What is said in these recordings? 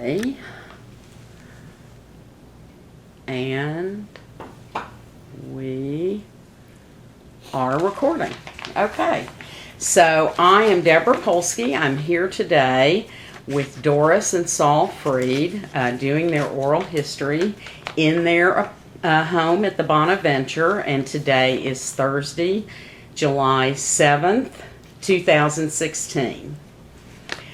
Okay. And we are recording. Okay. So I am Debra Polsky. I'm here today with Doris and Sol Freed doing their oral history in their home at the Bonaventure. And today is Thursday, July 7th, 2016.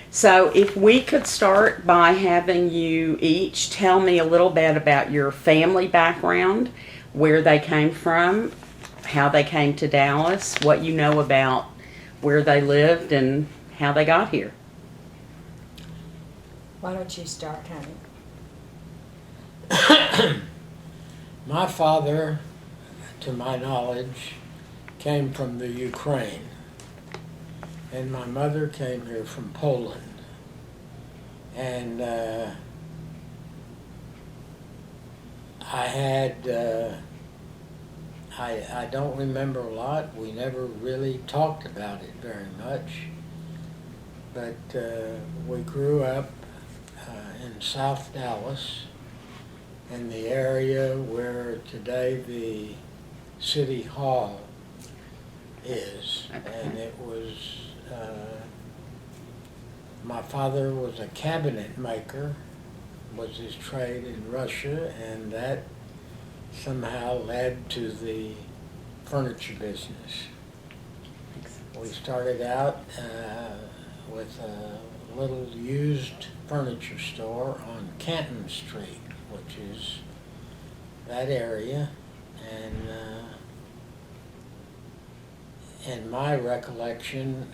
So if we could start by having you each tell me a little bit about your family background, where they came from, how they came to Dallas, what you know about where they lived and how they got here. Why don't you start, honey? My father, to my knowledge, came from the Ukraine, and my mother came here from Poland. And I don't remember a lot. We never really talked about it very much. But we grew up in South Dallas, in the area where today the City Hall is. Okay. And it was, my father was a cabinet maker, was his trade in Russia, and that somehow led to the furniture business. We started out with a little used furniture store on Canton Street, which is that area, and in my recollection,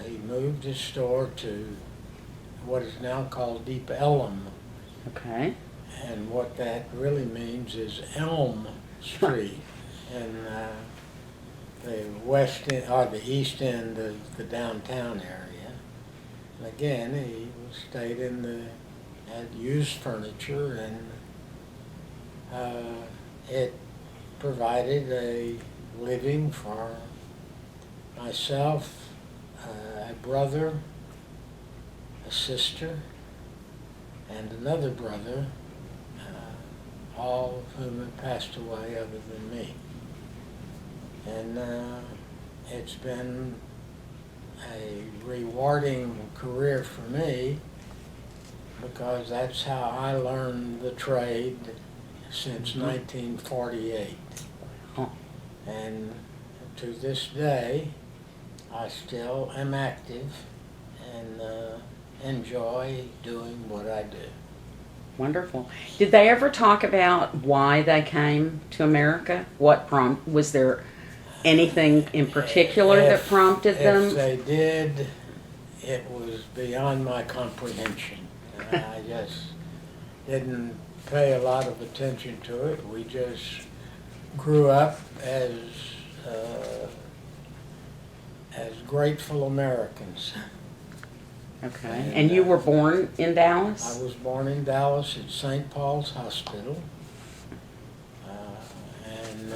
he moved his store to what is now called Deep Ellum. Okay. And what that really means is Elm Street, and the west end, or the east end of the downtown area. And again, he stayed in had used furniture, and it provided a living for myself, a brother, a sister, and another brother, all of whom have passed away other than me. And it's been a rewarding career for me, because that's how I learned the trade since 1948. Oh. And to this day, I still am active and enjoy doing what I do. Wonderful. Did they ever talk about why they came to America? Was there anything in particular that prompted them? If they did, it was beyond my comprehension. I just didn't pay a lot of attention to it. We just grew up as grateful Americans. Okay. And you were born in Dallas? I was born in Dallas at St. Paul's Hospital, and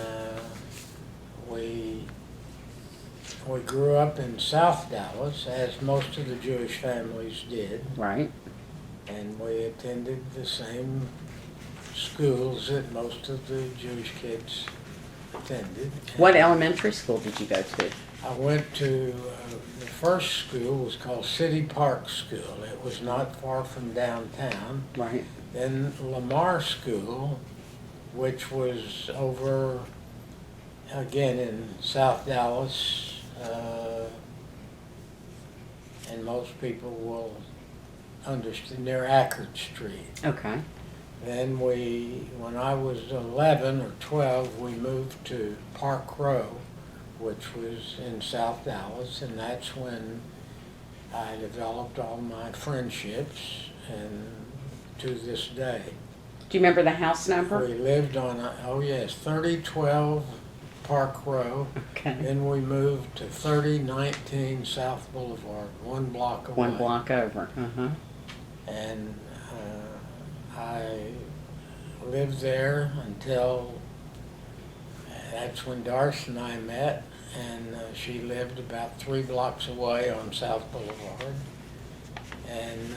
we grew up in South Dallas, as most of the Jewish families did. Right. And we attended the same schools that most of the Jewish kids attended. What elementary school did you go to? I went to, the first school was called City Park School. It was not far from downtown. Right. Then Lamar School, which was over, again, in South Dallas, and most people will understand, near Ackerd Street. Okay. Then when I was 11 or 12, we moved to Park Row, which was in South Dallas, and that's when I developed all my friendships, and to this day. Do you remember the house number? We lived on, 3012 Park Row. Okay. Then we moved to 3019 South Boulevard, 1 block away. 1 block over. Uh-huh. And I lived there until, that's when Doris and I met, and she lived about 3 blocks away on South Boulevard. And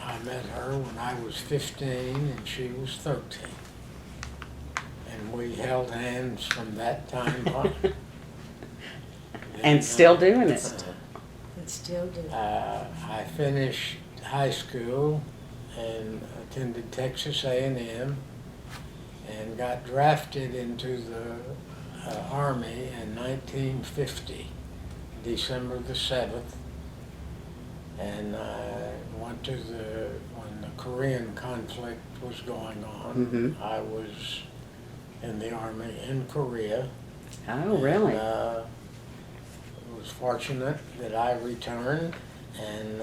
I met her when I was 15 and she was 13. And we held hands from that time on. And still doing it. And still do. I finished high school and attended Texas A&M and got drafted into the Army in 1950, December the 7th. And I went to when the Korean conflict was going on, I was in the Army in Korea. Oh, really? And, was fortunate that I returned, and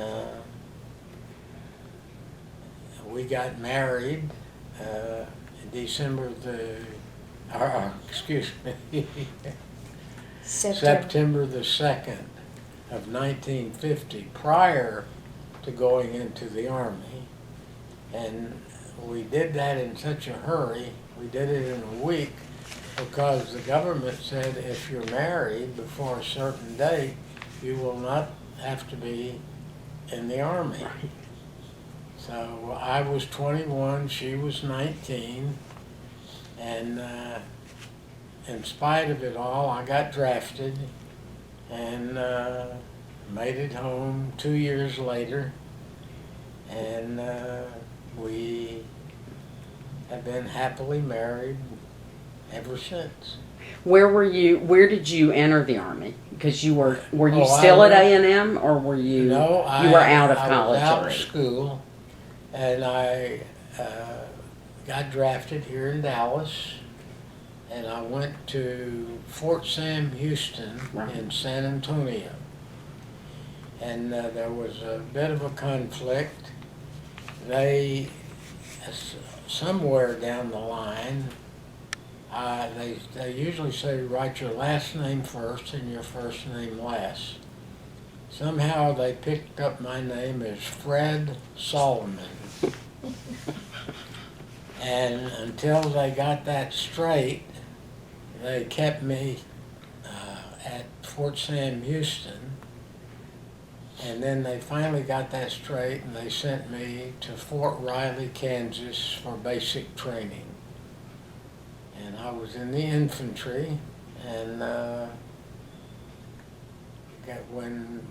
we got married December the, excuse me, September the 2nd of 1950, prior to going into the Army. And we did that in such a hurry, we did it in a week, because the government said if you're married before a certain date, you will not have to be in the Army. So I was 21, she was 19, and in spite of it all, I got drafted and made it home 2 years later, and we have been happily married ever since. Where did you enter the Army? Because you were you Oh, still at A&M, or were you, No, you were out of I college was out already? of school, and I got drafted here in Dallas, and I went to Fort Sam Houston in San Antonio. And there was a bit of a conflict. They, somewhere down the line, they usually say write your last name first and your first name last. Somehow they picked up my name as Fred Solomon. And until they got that straight, they kept me at Fort Sam Houston. And then they finally got that straight, and they sent me to Fort Riley, Kansas for basic training. And I was in the infantry, and when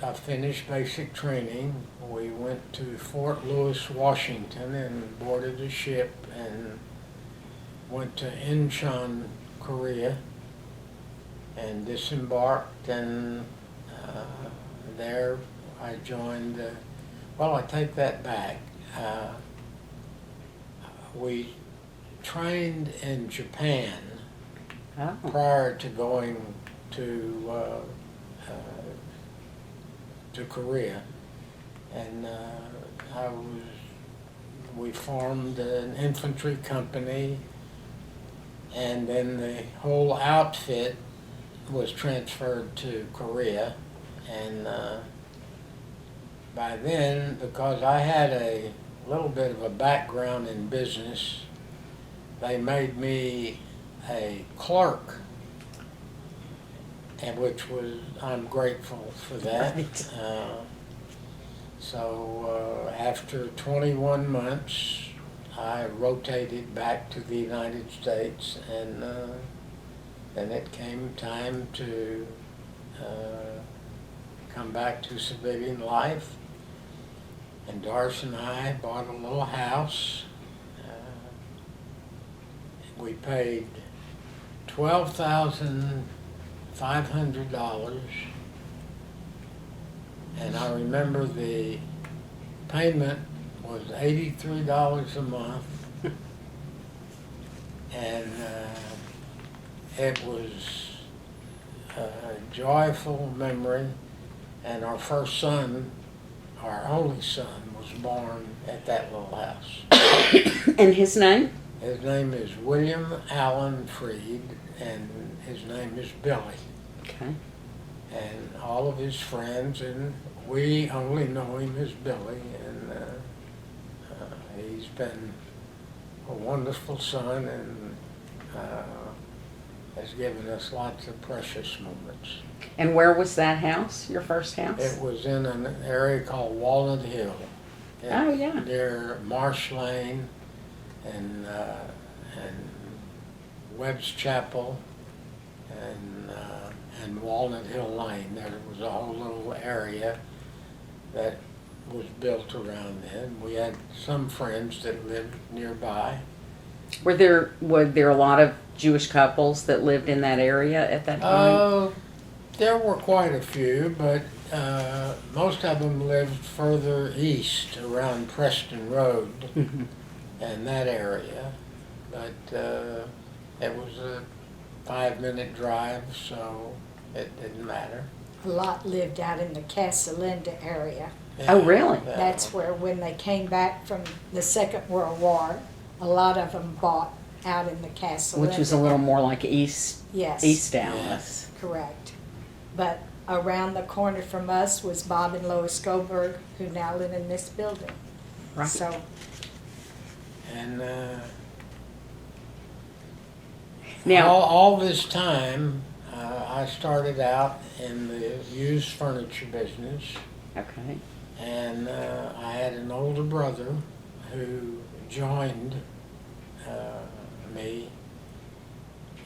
I finished basic training, we went to Fort Lewis, Washington, and boarded a ship and went to Incheon, Korea, and disembarked, and there I joined, well, I take that back. We trained in Japan prior to going to Korea, and we formed an infantry company, and then the whole outfit was transferred to Korea. And by then, because I had a little bit of a background in business, they made me a clerk, and which was, I'm grateful for that. So after 21 months, I rotated back to the United States, and then it came time to come back to civilian life, and Doris and I bought a little house. We paid $12,500, and I remember the payment was $83 a month, and it was a joyful memory. And our first son, our only son, was born at that little house. And his name? His name is William Allen Freed, and his name is Billy. Okay. And all of his friends, and we only know him as Billy, and he's been a wonderful son, and has given us lots of precious moments. And where was that house, your first house? It was in an area called Walnut Hill Oh, yeah. Near Marsh Lane and Webb's Chapel and Walnut Hill Lane. There was a whole little area that was built around then. We had some friends that lived nearby. Were there a lot of Jewish couples that lived in that area at that time? There were quite a few, but most of them lived further east around Preston Road and that area. But it was a 5-minute drive, so it didn't matter. A lot lived out in the Casalinda area. Oh, really? That's where, when they came back from the Second World War, a lot of them bought out in the Casalinda. Which was a little more like East Yes, Dallas. correct. But around the corner from us was Bob and Lois Goldberg, who now live in this building. Right. So, And Now, all this time, I started out in the used furniture business, okay. and I had an older brother who joined me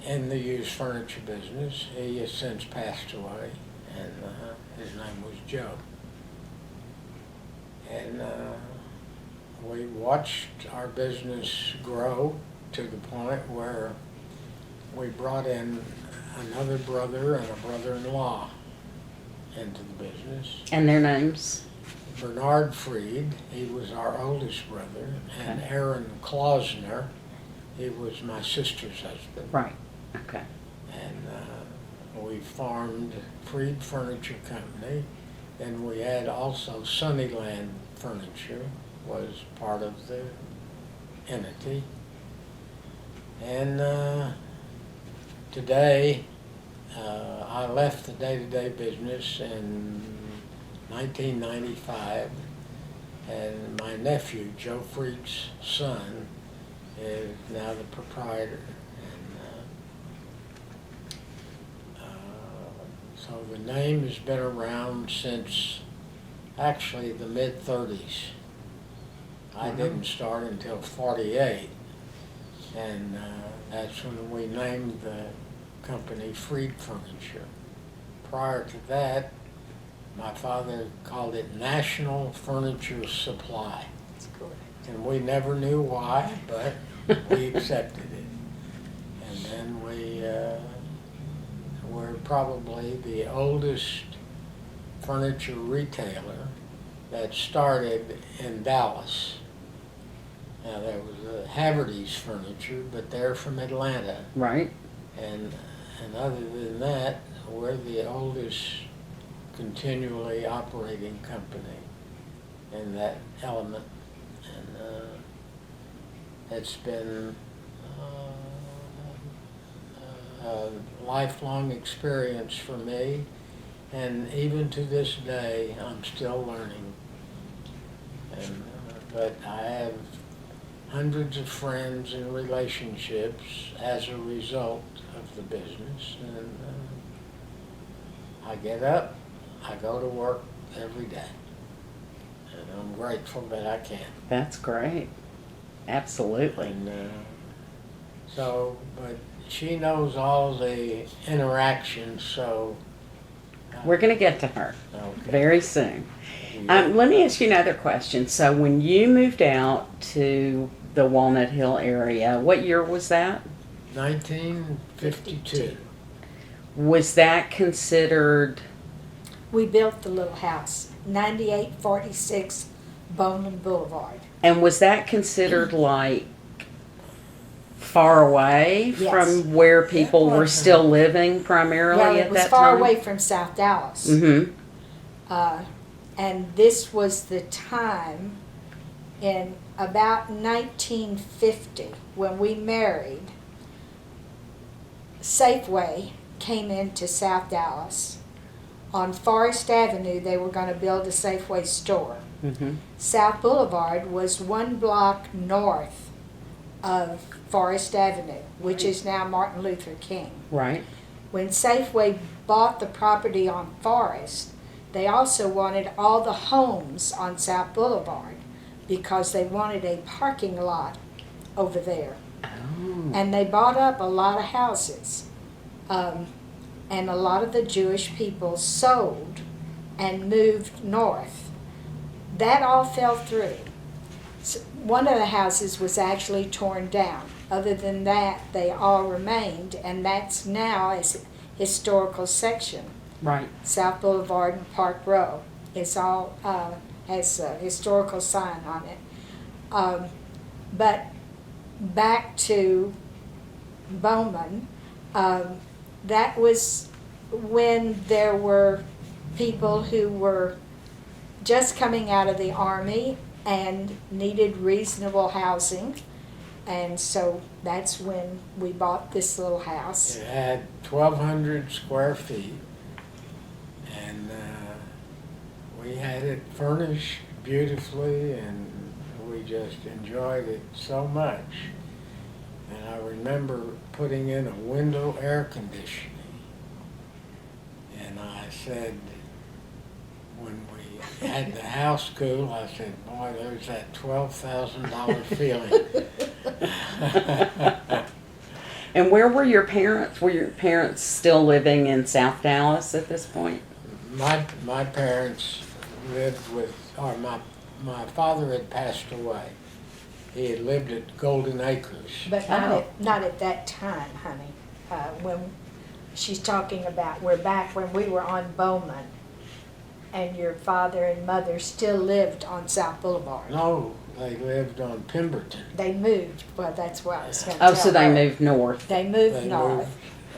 in the used furniture business. He has since passed away, and his name was Joe. And we watched our business grow to the point where we brought in another brother and a brother-in-law into the business. And their names? Bernard Freed, he was our oldest brother, and Okay. Aaron Klausner, he was my sister's husband. Right. Okay. And we formed Freed Furniture Company, and we had also Sunnyland Furniture was part of the entity. And today, I left the day-to-day business in 1995, and my nephew, Joe Freed's son, is now the proprietor. So the name has been around since actually the mid-30s. I didn't start until 48, and that's when we named the company Freed Furniture. Prior to that, my father called it National Furniture Supply. that's correct. And we never knew why, but we accepted it. And then we're probably the oldest furniture retailer that started in Dallas. Now, there was Haverty's Furniture, but they're from Atlanta. Right. And other than that, we're the oldest continually operating company in that element. And it's been a lifelong experience for me, and even to this day, I'm still learning. And but I have hundreds of friends and relationships as a result of the business, and I get up, I go to work every day, and I'm grateful that I can. That's great. Absolutely. And but she knows all the interactions, so We're going to get to her okay. very soon. Let me ask you another question. So when you moved out to the Walnut Hill area, what year was that? 1952. Was that considered, We built the little house, 9846 Bowman Boulevard. and was that considered like far away Yes. from where people were still living primarily Well, at it was that far time? away from South Dallas. Mm-hmm. And this was the time in about 1950 when we married. Safeway came into South Dallas. On Forest Avenue, they were going to build a Safeway store. Mm-hmm. South Boulevard was 1 block north of Forest Avenue, which is now Martin Luther King. Right. When Safeway bought the property on Forest, they also wanted all the homes on South Boulevard, because they wanted a parking lot over there. Oh. And they bought up a lot of houses. And a lot of the Jewish people sold and moved north. That all fell through. So one of the houses was actually torn down. Other than that, they all remained, and that's now a historical section. Right. South Boulevard and Park Row. It's all has a historical sign on it. But back to Bowman, that was when there were people who were just coming out of the Army and needed reasonable housing. And so that's when we bought this little house. It had 1,200 square feet, and we had it furnished beautifully, and we just enjoyed it so much. And I remember putting in a window air conditioning, and I said, when we had the house cool, I said, boy, there's that $12,000 feeling. And where were your parents? Were your parents still living in South Dallas at this point? My parents lived with, or my father had passed away. He had lived at Golden Acres. But not at that time, honey. When she's talking about, we're back when we were on Bowman, and your father and mother still lived on South Boulevard. No, they lived on Pemberton. They moved. Well, that's what I was going to Oh, tell so they her. moved north. They moved They north. moved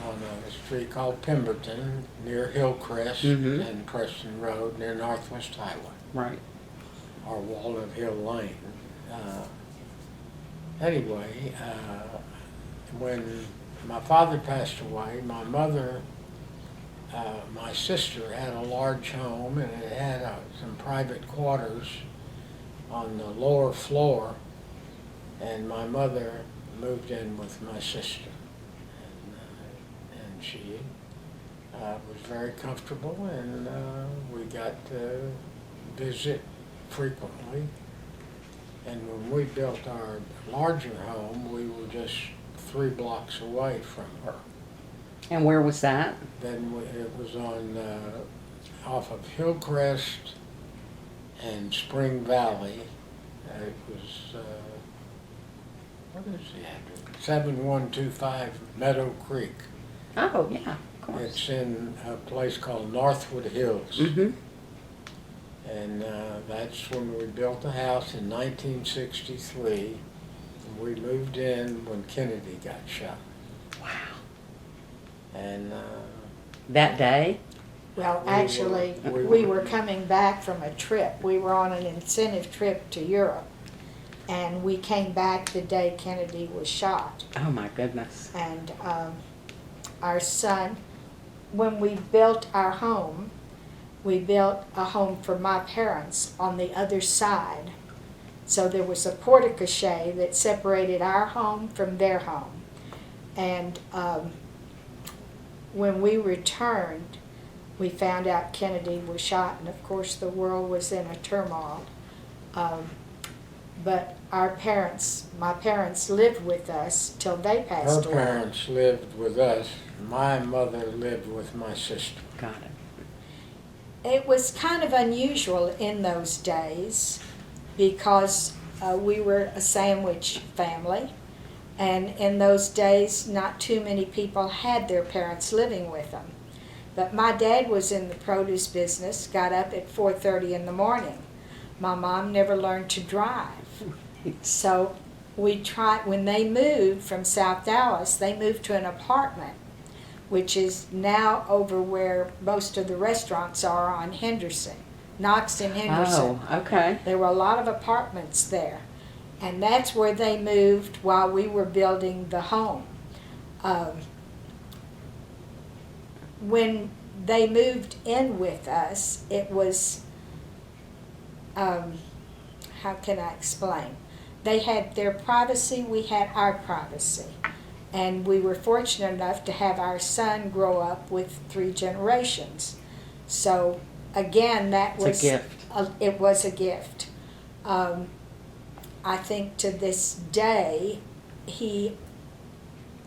on a street called Pemberton, near Hillcrest Mhm. and Preston Road, near Northwest Highway, Right. or Walnut Hill Lane. Anyway, when my father passed away, my mother, my sister had a large home, and it had some private quarters on the lower floor, and my mother moved in with my sister, and she was very comfortable, and we got to visit frequently. And when we built our larger home, we were just 3 blocks away from her. And where was that? Then it was on off of Hillcrest and Spring Valley. It was what is the address? 7125 Meadow Creek. Oh, yeah, of course. It's in a place called Northwood Hills. Mm-hmm. And that's when we built the house in 1963. And we moved in when Kennedy got shot. Wow. And That day? Well, We actually, were- we were coming back from a trip. We were on an incentive trip to Europe. And we came back the day Kennedy was shot. Oh, my goodness. And our son, when we built our home, we built a home for my parents on the other side. So there was a porte-cochere that separated our home from their home. And when we returned, we found out Kennedy was shot, and of course the world was in a turmoil. But our parents, my parents lived with us till they passed her away. parents lived with us. My mother lived with my sister. Got it. It was kind of unusual in those days because we were a sandwich family, and in those days not too many people had their parents living with them. But my dad was in the produce business, got up at 4:30 in the morning. My mom never learned to drive. So we tried, when they moved from South Dallas, they moved to an apartment, which is now over where most of the restaurants are on Henderson, Knox and Henderson. Oh, okay. There were a lot of apartments there. And that's where they moved while we were building the home. When they moved in with us, it was, how can I explain? They had their privacy, we had our privacy. And we were fortunate enough to have our son grow up with 3 generations. So again, that It's was a gift. it was a gift. I think to this day, he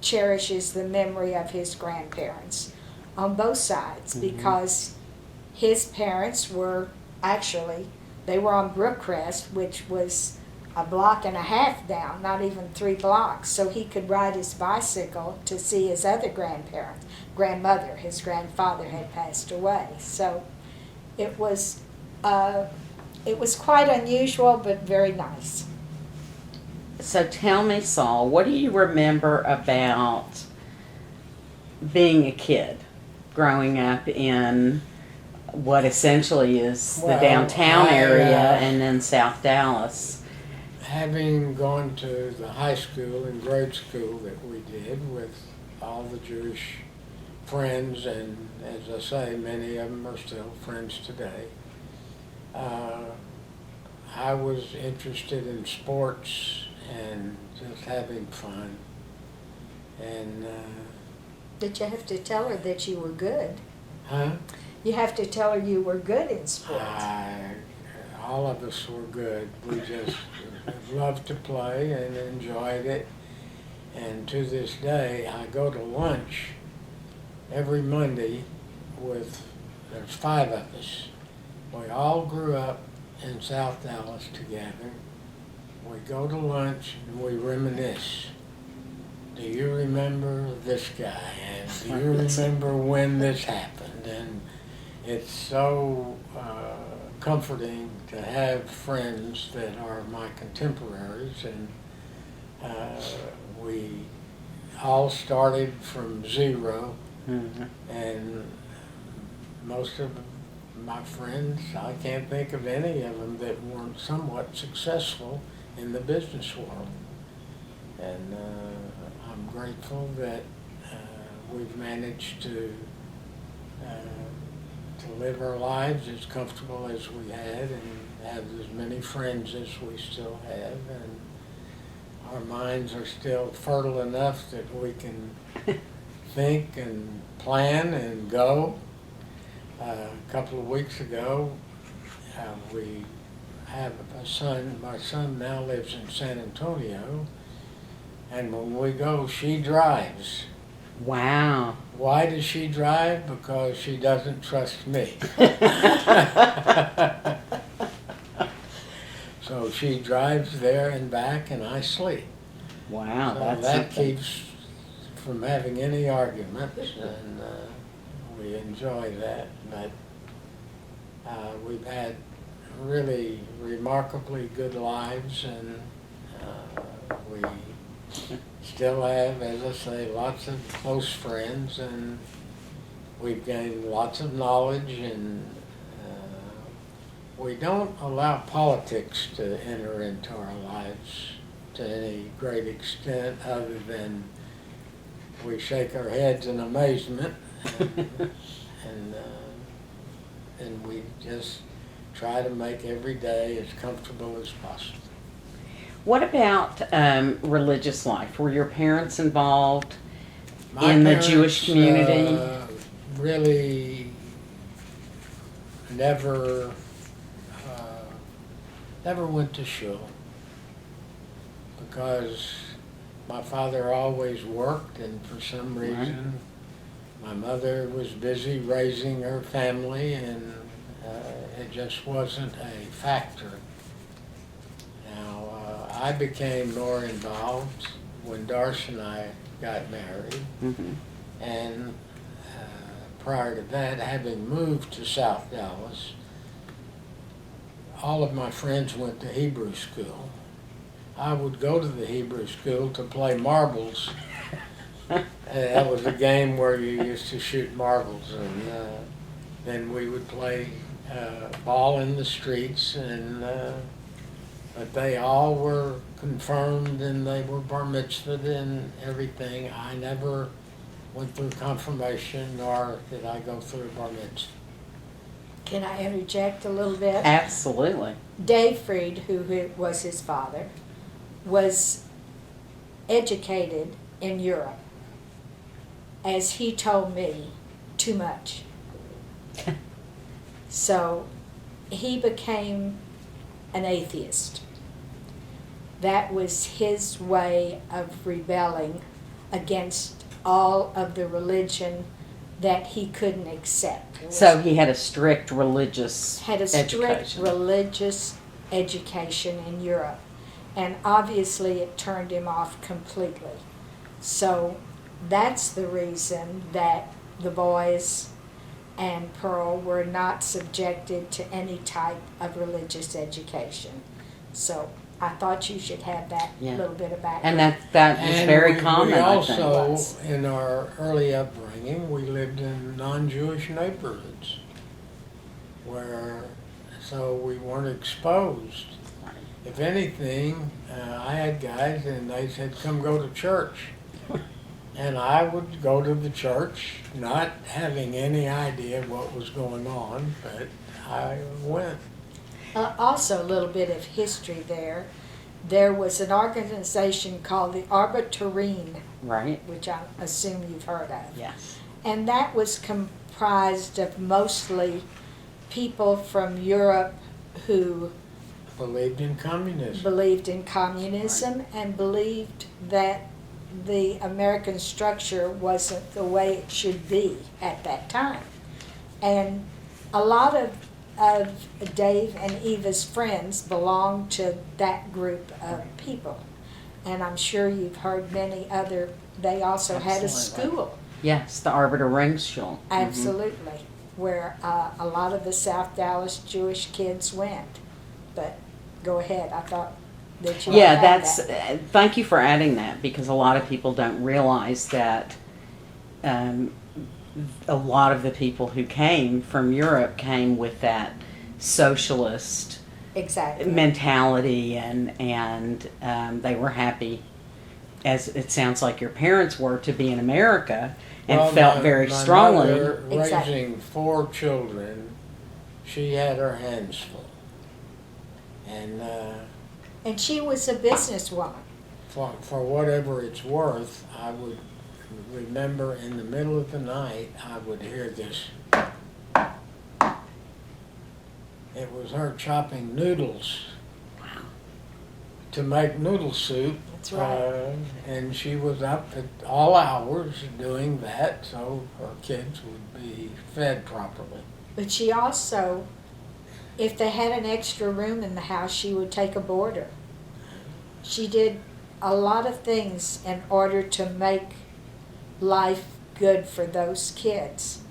cherishes the memory of his grandparents on both sides, because his parents were actually, they were on Brookcrest, which was a block and a half down, not even 3 blocks, so he could ride his bicycle to see his other grandmother. His grandfather had passed away, so it was quite unusual, but very nice. So tell me, Saul, what do you remember about being a kid, growing up in what essentially is the Well, downtown I, area and then South Dallas? Having gone to the high school and grade school that we did with all the Jewish friends, and as I say, many of them are still friends today, I was interested in sports and just having fun. And But you have to tell her that you were good. huh? You have to tell her you were good in sports. All of us were good. We just loved to play and enjoyed it. And to this day, I go to lunch every Monday there's 5 of us. We all grew up in South Dallas together. We go to lunch and we reminisce. Do you remember this guy? And do you remember when this happened? And it's so comforting to have friends that are my contemporaries, and we all started from zero, and most of my friends, I can't think of any of them that weren't somewhat successful in the business world. And I'm grateful that we've managed to live our lives as comfortable as we had, and have as many friends as we still have, and our minds are still fertile enough that we can think and plan and go. A couple of weeks ago, we have a son. My son now lives in San Antonio, and when we go, she drives. Wow. Why does she drive? Because she doesn't trust me. So she drives there and back, and I sleep. Wow, So that's that something. keeps from having any arguments, and we enjoy that. But we've had really remarkably good lives, and we still have, as I say, lots of close friends, and we've gained lots of knowledge, and we don't allow politics to enter into our lives to any great extent, other than we shake our heads in amazement, and we just try to make every day as comfortable as possible. What about religious life? Were your parents involved My in the parents, Jewish community? Really never went to shul, because my father always worked, and for some reason my mother was busy raising her family, and it just wasn't a factor. Now, I became more involved when Doris and I got married, and prior to that, having moved to South Dallas, all of my friends went to Hebrew school. I would go to the Hebrew school to play marbles. That was a game where you used to shoot marbles, and then we would play ball in the streets, and but they all were confirmed, and they were bar mitzvahed and everything. I never went through confirmation, nor did I go through bar mitzvah. Can I interject a little bit? Absolutely. Dave Freed, who was his father, was educated in Europe, as he told me, too much. So he became an atheist. that was his way of rebelling against all of the religion that he couldn't accept. So he had a strict religious Had a strict education. religious education in Europe. And obviously it turned him off completely. So that's the reason that the boys and Pearl were not subjected to any type of religious education. So I thought you should have that Yeah. little bit of background. And that is And very we common, I think. also, in our early upbringing, we lived in non-Jewish neighborhoods so we weren't exposed. If anything, I had guys and they said, come go to church. And I would go to the church, not having any idea what was going on, but I went. Also, a little bit of history there. There was an organization called the Arbitarine, Right? which I assume you've heard of. Yes. And that was comprised of mostly people from Europe who Believed in communism. believed in communism and believed that the American structure wasn't the way it should be at that time. And a lot of Dave and Eva's friends belonged to that group of people. And I'm sure you've heard many other, they also had a Absolutely. school. Yes, the Arbiter Ringschule. Absolutely, where a lot of the South Dallas Jewish kids went. But go ahead, I thought that you Yeah, had that's. that. Thank you for adding that, because a lot of people don't realize that a lot of the people who came from Europe came with that socialist Exactly. mentality, and they were happy, as it sounds like your parents were, to be in America, and Well, felt very my strongly. mother, Exactly. raising 4 children, she had her hands full. And And she was a businesswoman. for whatever it's worth, I would remember in the middle of the night, I would hear this. It was her chopping noodles Wow. to make noodle soup. That's right. And she was up at all hours doing that, so her kids would be fed properly. But she also, if they had an extra room in the house, she would take a boarder. She did a lot of things in order to make life good for those kids.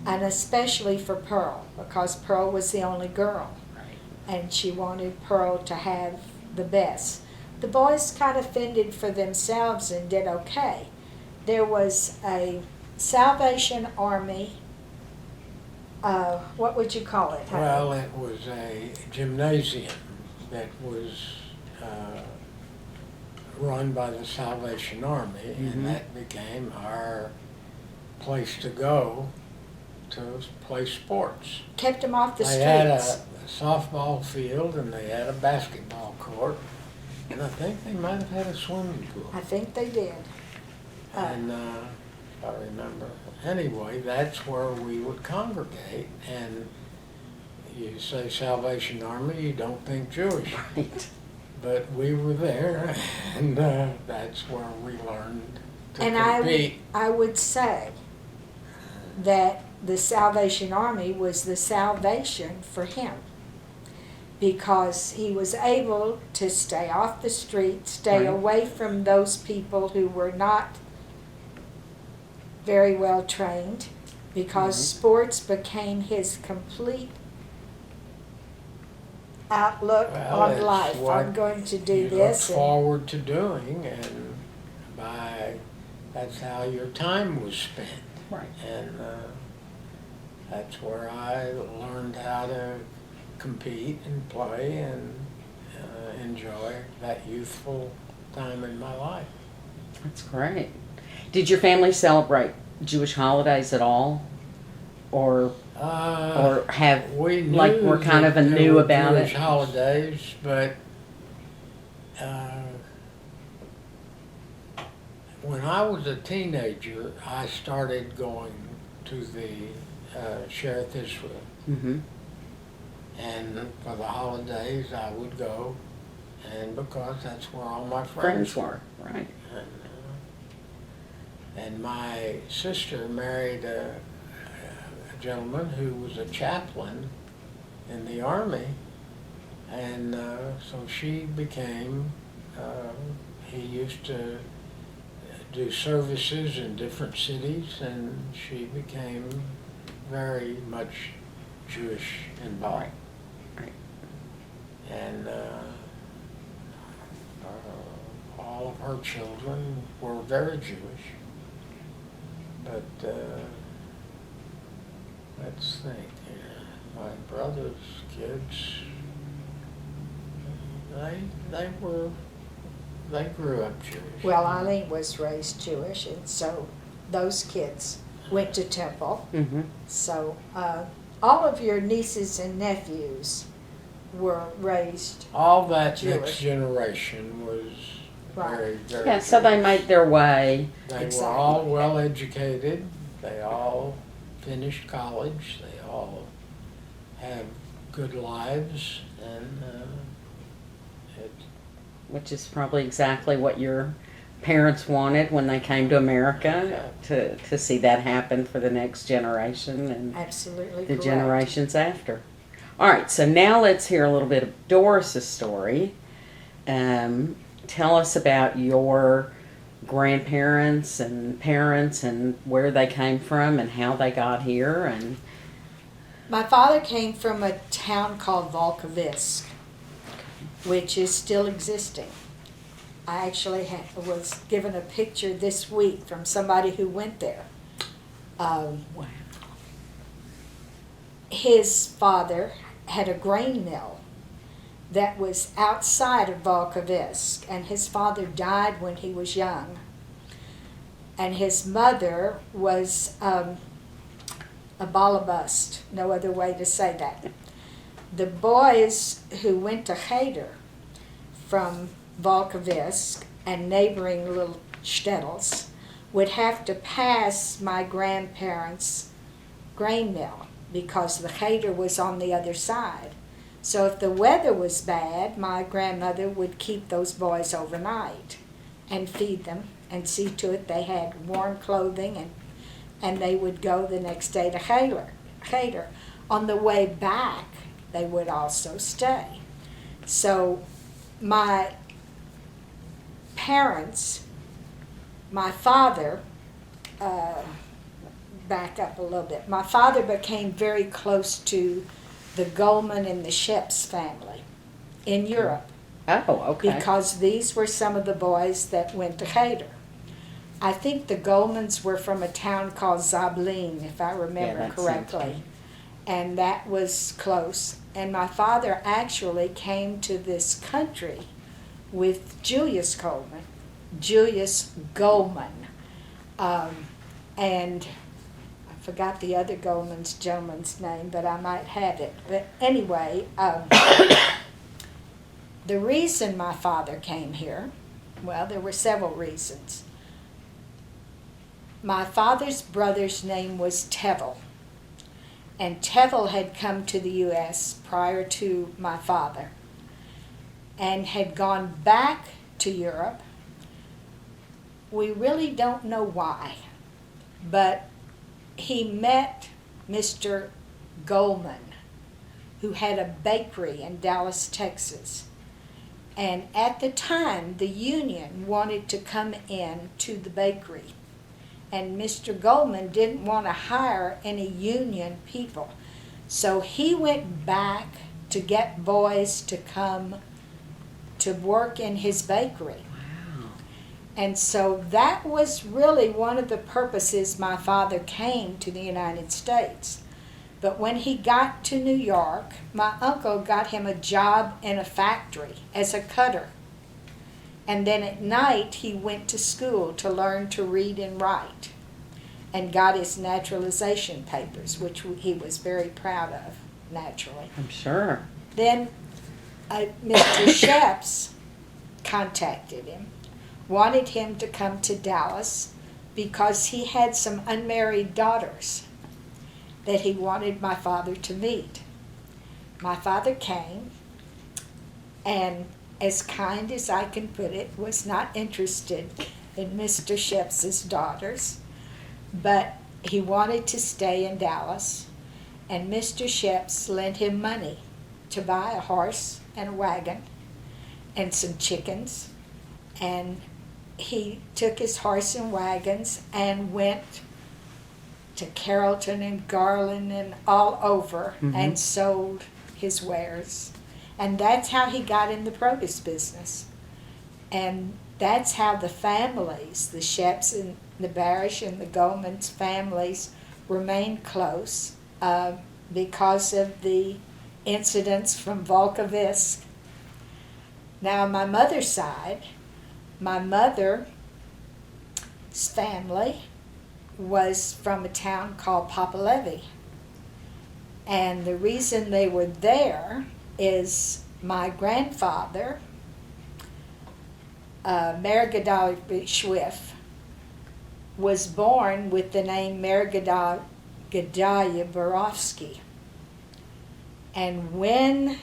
And especially for Pearl, because Pearl was the only girl. And she wanted Pearl to have the best. The boys kind of fended for themselves and did okay. There was a Salvation Army, what would you call it? honey? Well, it was a gymnasium that was run by the Salvation Army, Mhm. and that became our place to go to play sports. Kept them off the They had a streets. softball field and they had a basketball court, and I think they might have had a swimming pool. I think they did. And I remember, anyway, that's where we would congregate, and you say Salvation Army, you don't think Jewish. Right. But we were there, and that's where we learned to And compete. I would say that the Salvation Army was the salvation for him, because he was able to stay off the street, stay Right. away from those people who were not very well trained, because Mhm. sports became his complete outlook Well, on it's life. what I'm going to do you this. look forward to doing, and that's how your time was spent. Right. And that's where I learned how to compete and play and enjoy that youthful time in my life. That's great. Did your family celebrate Jewish holidays at all, or have We knew like we're kind that of there new were about Jewish it? holidays, but when I was a teenager, I started going to the Shereth Israel. Mm-hmm. And for the holidays, I would go. and because that's where all my Friends friends were, right. And my sister married a gentleman who was a chaplain in the Army, and so she became, he used to do services in different cities, and she became very much Jewish involved. Right. And all of her children were very Jewish. But let's think here. My brother's kids, they grew up Jewish. Well, Eileen was raised Jewish, and so those kids went to temple. Mm-hmm. So all of your nieces and nephews were raised. All that next Jewish. generation was very, very Yeah, so they Jewish. made their way. They Exactly. were all well educated. They all finished college. They all have good lives, and Which is probably exactly what your parents wanted when they came to America, to see that happen for the next generation and Absolutely the correct. generations after. All right, so now let's hear a little bit of Doris's story. Tell us about your grandparents and parents and where they came from and how they got here. And My father came from a town called Volkovisk, which is still existing. I actually was given a picture this week from somebody who went there. wow. His father had a grain mill that was outside of Volkovisk, and his father died when he was young. And his mother was a balabust, no other way to say that. The boys who went to Cheder from Volkovisk and neighboring little shtetls would have to pass my grandparents' grain mill because the Cheder was on the other side. So if the weather was bad, my grandmother would keep those boys overnight and feed them and see to it they had warm clothing, and they would go the next day to Cheder. On the way back, they would also stay. So my parents, my father, back up a little bit. My father became very close to the Goldman and the Sheps family in Europe Oh, okay. because these were some of the boys that went to Cheder. I think the Goldmans were from a town called Zablin, if I remember that sounds correctly. right. And that was close. And my father actually came to this country with Julius Goldman. And I forgot the other gentleman's name, but I might have it. But anyway, the reason my father came here, well, there were several reasons. My father's brother's name was Tevel, and Tevel had come to the U.S. prior to my father and had gone back to Europe. We really don't know why, but he met Mr. Goldman, who had a bakery in Dallas, Texas. And at the time, the union wanted to come in to the bakery. And Mr. Goldman didn't want to hire any union people. So he went back to get boys to come to work in his bakery. Wow. And so that was really one of the purposes my father came to the United States. But when he got to New York, my uncle got him a job in a factory as a cutter. And then at night he went to school to learn to read and write and got his naturalization papers, which he was very proud of, naturally. I'm sure. Then Mr. Sheps contacted him, wanted him to come to Dallas because he had some unmarried daughters that he wanted my father to meet. My father came, and as kind as I can put it, was not interested in Mr. Sheps's daughters, but he wanted to stay in Dallas, and Mr. Sheps lent him money to buy a horse and a wagon and some chickens, and he took his horse and wagons and went to Carrollton and Garland and all over and sold his wares. And that's how he got in the produce business. And that's how the families, the Sheps and the Barish and the Goldman's families, remained close because of the incidents from Volkovisk. Now, on my mother's side, my mother's family was from a town called Popolevy. And the reason they were there is my grandfather, Mergedal Schwiff, was born with the name Mergedal Gedalia Borowski. And when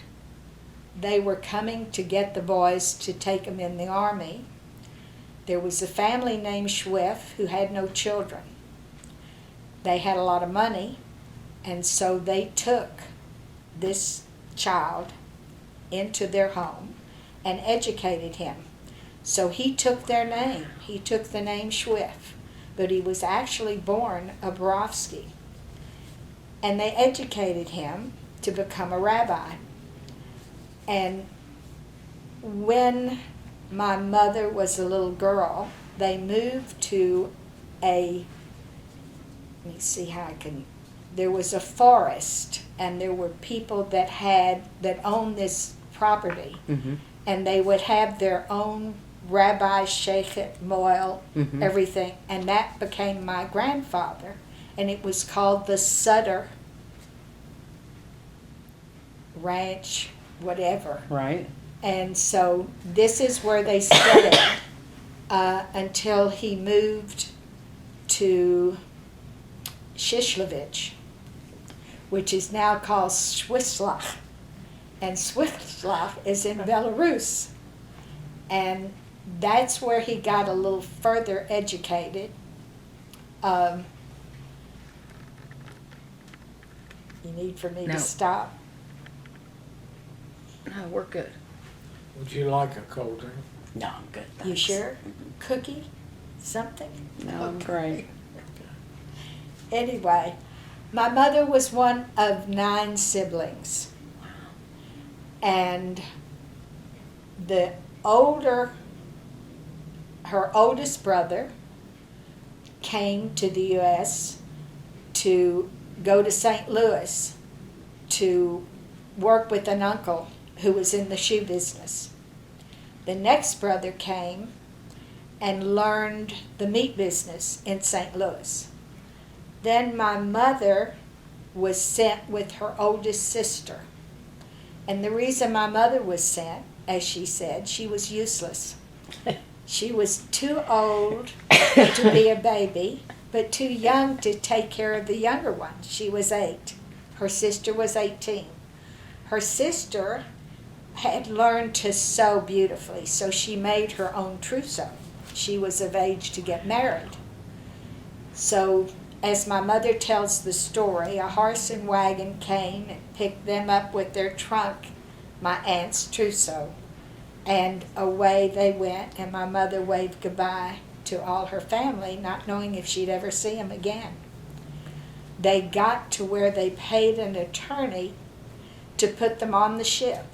they were coming to get the boys to take them in the army, there was a family named Schwiff who had no children. They had a lot of money, and so they took this child into their home and educated him. So he took their name. He took the name Schwiff, but he was actually born a Borowski. And they educated him to become a rabbi. And when my mother was a little girl, they moved to let me see how I can, there was a forest, and there were people that owned this property, and they would have their own rabbi, sheikhet, moel, everything, and that became my grandfather, and it was called the Sutter Ranch, whatever. Right. And so this is where they stayed until he moved to Shishlovich, which is now called Swisslach. And Swisslach is in Belarus. And that's where he got a little further educated. You need for me No. to stop? No, we're good. Would you like a cold drink? No, I'm good. You thanks. sure? Cookie? Something? No, I'm great. Anyway, my mother was one of 9 siblings. And her oldest brother came to the U.S. to go to St. Louis to work with an uncle who was in the shoe business. The next brother came and learned the meat business in St. Louis. Then my mother was sent with her oldest sister. And the reason my mother was sent, as she said, she was useless. She was too old to be a baby, but too young to take care of the younger one. She was 8. Her sister was 18. Her sister had learned to sew beautifully, so she made her own trousseau. She was of age to get married. So, as my mother tells the story, a horse and wagon came and picked them up with their trunk, my aunt's trousseau, and away they went, and my mother waved goodbye to all her family, not knowing if she'd ever see them again. They got to where they paid an attorney to put them on the ship.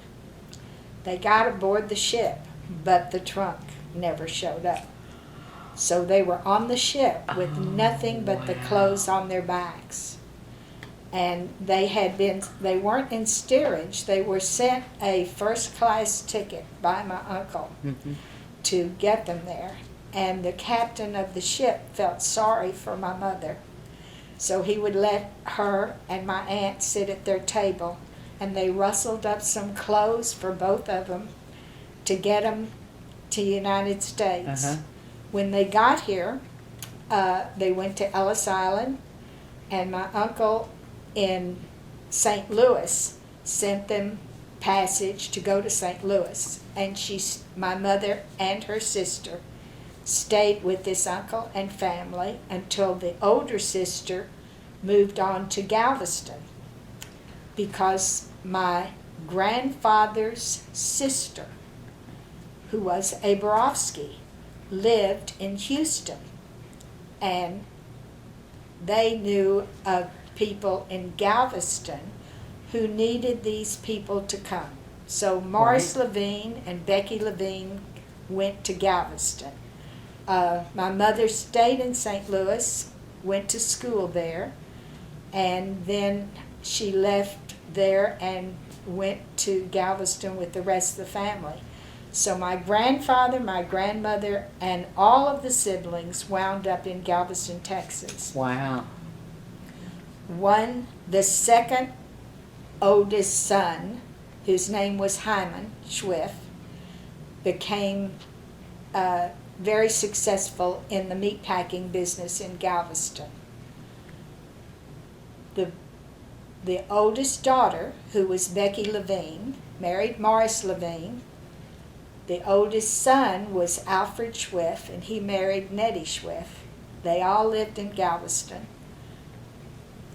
They got aboard the ship, but the trunk never showed up. So they were on the ship with nothing but the clothes on their backs. And they weren't in steerage. They were sent a first-class ticket by my uncle to get them there. And the captain of the ship felt sorry for my mother. So he would let her and my aunt sit at their table, and they rustled up some clothes for both of them to get them to the United States. When they got here, they went to Ellis Island, and my uncle in St. Louis sent them passage to go to St. Louis, and my mother and her sister stayed with this uncle and family until the older sister moved on to Galveston, because my grandfather's sister, who was a Borofsky, lived in Houston, and they knew of people in Galveston who needed these people to come. So Morris Levine and Becky Levine went to Galveston. My mother stayed in St. Louis, went to school there, and then she left there and went to Galveston with the rest of the family. So my grandfather, my grandmother, and all of the siblings wound up in Galveston, Texas. Wow. The second oldest son, whose name was Hyman Schwiff, became very successful in the meatpacking business in Galveston. The oldest daughter, who was Becky Levine, married Morris Levine. The oldest son was Alfred Schwiff, and he married Nettie Schwiff. They all lived in Galveston.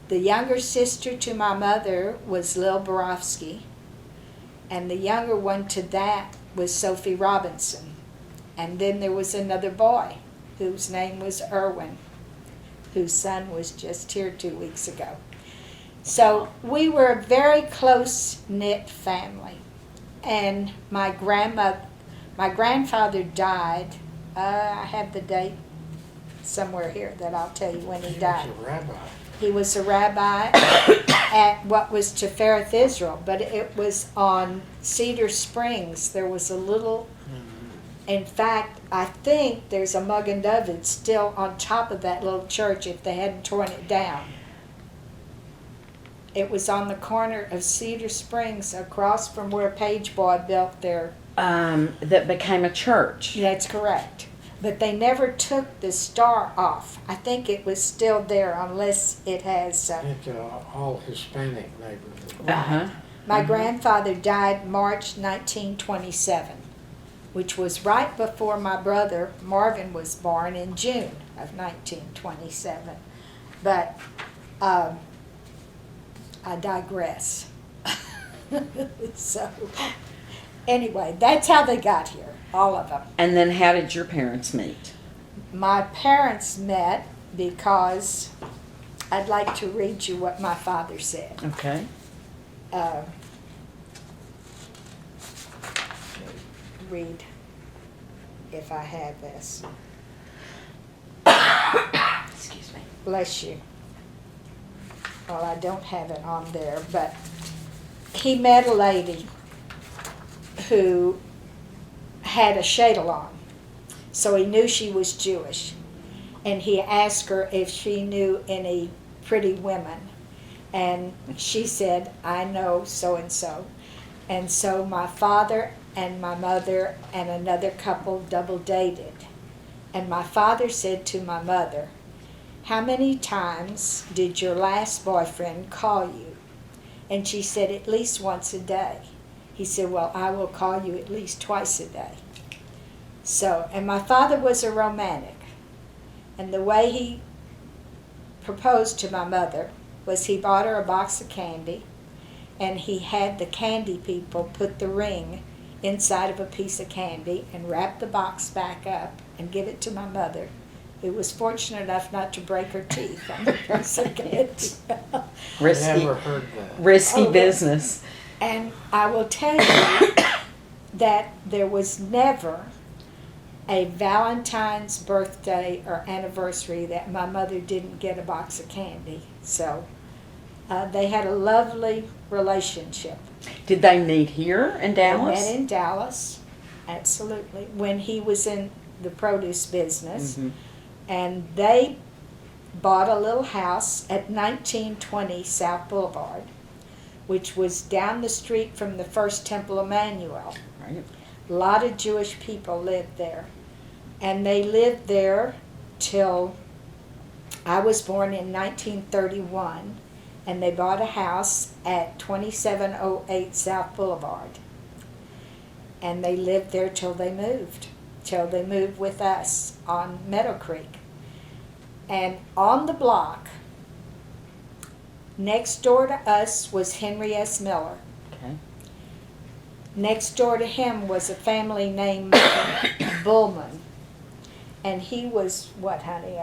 The younger sister to my mother was Lil Borofsky, and the younger one to that was Sophie Robinson. And then there was another boy whose name was Irwin, whose son was just here 2 weeks ago. So we were a very close-knit family. And my grandfather died, I have the date somewhere here that I'll tell you when he died. He was a rabbi. He was a rabbi at what was Tifereth Israel, but it was on Cedar Springs. There was a little, in fact, I think there's a Magen David still on top of that little church if they hadn't torn it down. It was on the corner of Cedar Springs across from where Page Boy built their... That became a church. That's correct. But they never took the star off. I think it was still there unless it has... It's an all Hispanic neighborhood. Uh-huh. My grandfather died March 1927, which was right before my brother Marvin was born in June of 1927. But I digress. So, anyway, that's how they got here, all of them. And then how did your parents meet? My parents met because I'd like to read you what my father said. Okay. Read if I have this. Excuse me. Bless you. Well, I don't have it on there, but he met a lady who had a shadel on, so he knew she was Jewish, and he asked her if she knew any pretty women, and she said, I know so-and-so. And so my father and my mother and another couple double dated, and my father said to my mother, how many times did your last boyfriend call you? And she said, at least once a day. He said, well, I will call you at least twice a day. So, and my father was a romantic. And the way he proposed to my mother was he bought her a box of candy, and he had the candy people put the ring inside of a piece of candy and wrap the box back up and give it to my mother, who was fortunate enough not to break her teeth on the piece of candy. Risky, Never heard that. risky business. And I will tell you that there was never a Valentine's birthday or anniversary that my mother didn't get a box of candy. So they had a lovely relationship. Did they meet here in Dallas? They met in Dallas, absolutely, when he was in the produce business. Mm-hmm. And they bought a little house at 1920 South Boulevard, which was down the street from the First Temple Emmanuel. Right. A lot of Jewish people lived there. And they lived there till I was born in 1931. and they bought a house at 2708 South Boulevard. And they lived there till they moved with us on Meadow Creek. And on the block, next door to us was Henry S. Miller. Okay. Next door to him was a family named Bullman. And he was, what, honey?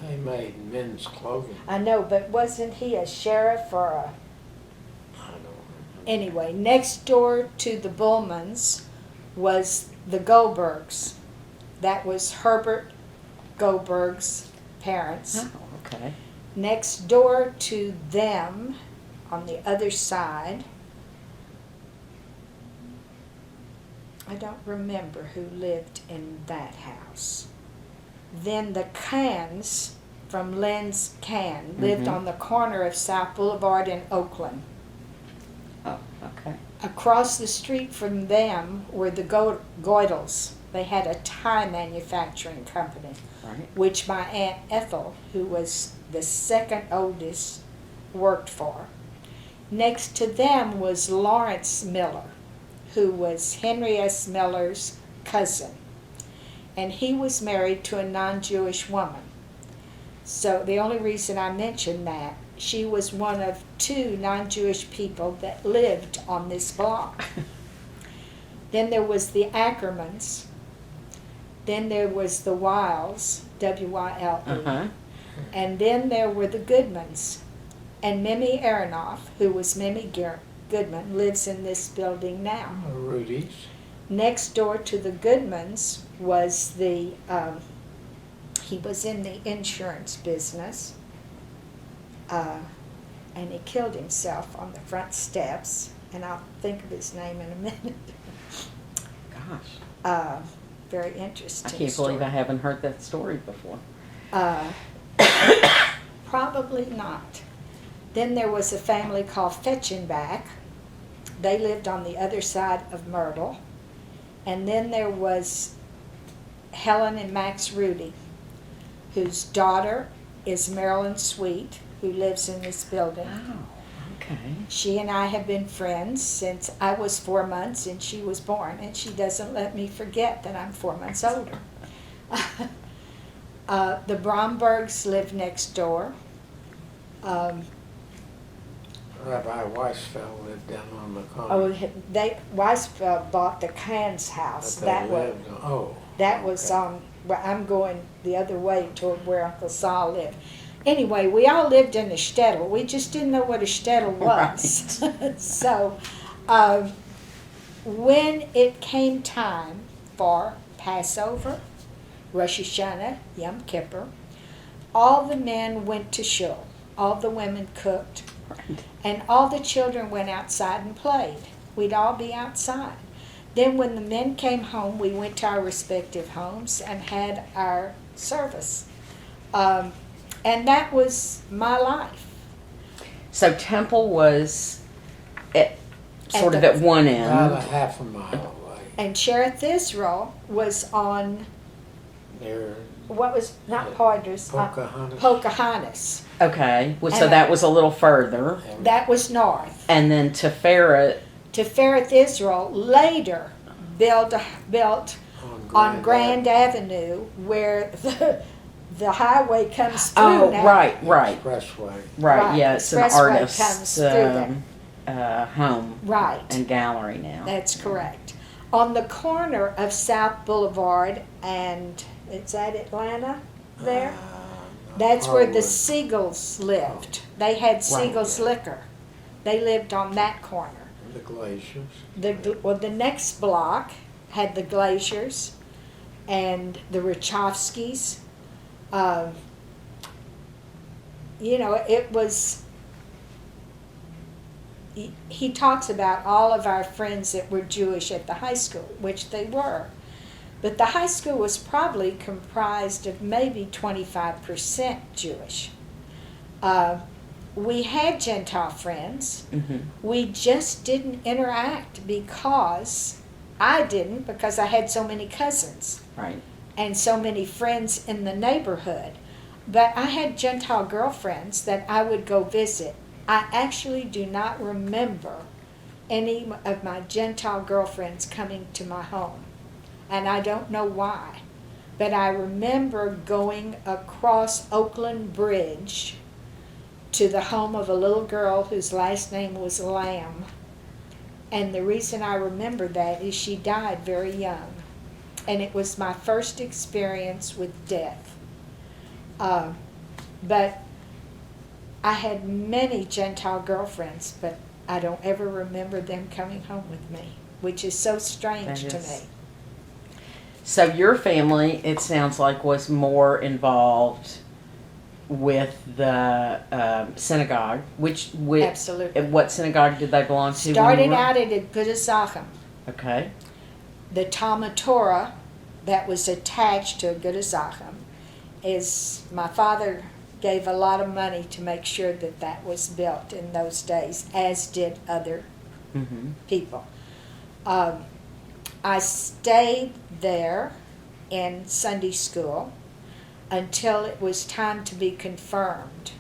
They made men's clothing. I know, but wasn't he a sheriff or a... I don't remember. Anyway, next door to the Bullmans was the Goldbergs. That was Herbert Goldberg's parents. Oh, okay. Next door to them, on the other side, I don't remember who lived in that house. Then the Cans from Lynn's Can lived on the corner of South Boulevard in Oakland. Oh, okay. Across the street from them were the Goidels. They had a tie manufacturing company, Right. which my Aunt Ethel, who was the second oldest, worked for. Next to them was Lawrence Miller, who was Henry S. Miller's cousin. And he was married to a non-Jewish woman. So the only reason I mention that, she was one of two non-Jewish people that lived on this block. Then there was the Ackermans. Then there was the Wiles, W-Y-L-E. Uh-huh. And then there were the Goodmans. And Mimi Aronoff, who was Mimi Goodman, lives in this building now. Rudy's. Next door to the Goodmans was he was in the insurance business, and he killed himself on the front steps, and I'll think of his name in a minute. Gosh. Very interesting I can't story. believe I haven't heard that story before. Probably not. Then there was a family called Fetchenbach. They lived on the other side of Myrtle. And then there was Helen and Max Rudy, whose daughter is Marilyn Sweet, who lives in this building. Oh, okay. She and I have been friends since I was 4 months and she was born, and she doesn't let me forget that I'm 4 months older. The Brombergs live next door. Rabbi Weisfeld lived down on the corner. Weisfeld bought the Cans house. But they lived That was on, well, I'm going the other way toward where Uncle Saul lived. Anyway, we all lived in a shtetl. We just didn't know what a shtetl was. Right. So, when it came time for Passover, Rosh Hashanah, Yom Kippur, all the men went to shul. All the women cooked. Right. And all the children went outside and played. We'd all be outside. Then when the men came home, we went to our respective homes and had our service. And that was my life. So Temple was sort of the- at one About a end. half a mile away. And Cherith Israel was on, Near what was, not Poydras, Pocahontas. Pocahontas. Okay. Well, so And- that was a little further. And That was north. And then Tiferet. Tifereth Israel later built on Grand Avenue where the highway comes through Oh, now. right. Expressway. Right, yeah, it's an Expressway artist's comes through there. home Right. and gallery now. That's correct. On the corner of South Boulevard and, is that Atlanta there? That's where the Harwood. Siegels lived. They had Siegel's yeah. Liquor. They lived on that corner. The glaciers. The next block had the Glaciers and the Rachofskis. It was, he talks about all of our friends that were Jewish at the high school, which they were. But the high school was probably comprised of maybe 25% Jewish. We had Gentile friends. Mm-hmm. We just didn't interact because I had so many cousins Right. and so many friends in the neighborhood. But I had Gentile girlfriends that I would go visit I actually do not remember any of my Gentile girlfriends coming to my home, and I don't know why. But I remember going across Oakland Bridge to the home of a little girl whose last name was Lamb. And the reason I remember that is she died very young. And it was my first experience with death. But I had many Gentile girlfriends, but I don't ever remember them coming home with me, which is so strange to me. So your family, it sounds like, was more involved with the synagogue. Absolutely. What synagogue did they belong to? Started out at Gudas Zachem. Okay. The Talmud Torah that was attached to Gudas Zachem is, my father gave a lot of money to make sure that that was built in those days, as did other people. I stayed there in Sunday school until it was time to be confirmed.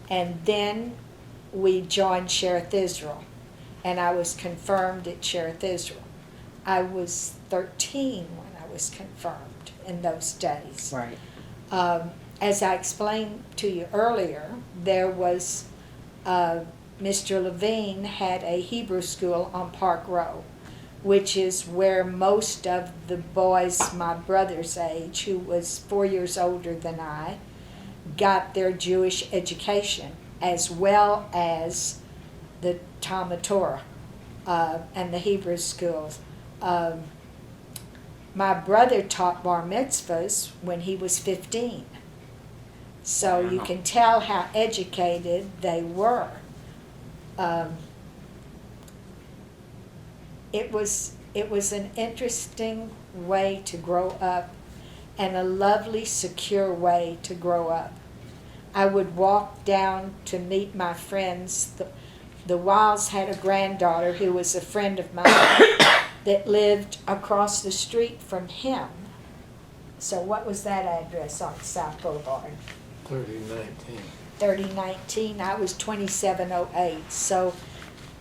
And then we joined Shereth Israel, and I was confirmed at Shereth Israel. I was 13 when I was confirmed in those days. Right. As I explained to you earlier, there was, Mr. Levine had a Hebrew school on Park Row, which is where most of the boys my brother's age, who was 4 years older than I, got their Jewish education, as well as the Talmud Torah and the Hebrew schools. My brother taught bar mitzvahs when he was 15. So you can tell how educated they were. It was an interesting way to grow up, and a lovely, secure way to grow up. I would walk down to meet my friends. The Wilds had a granddaughter who was a friend of mine that lived across the street from him. So what was that address on South Boulevard? 3019. 3019. I was 2708. So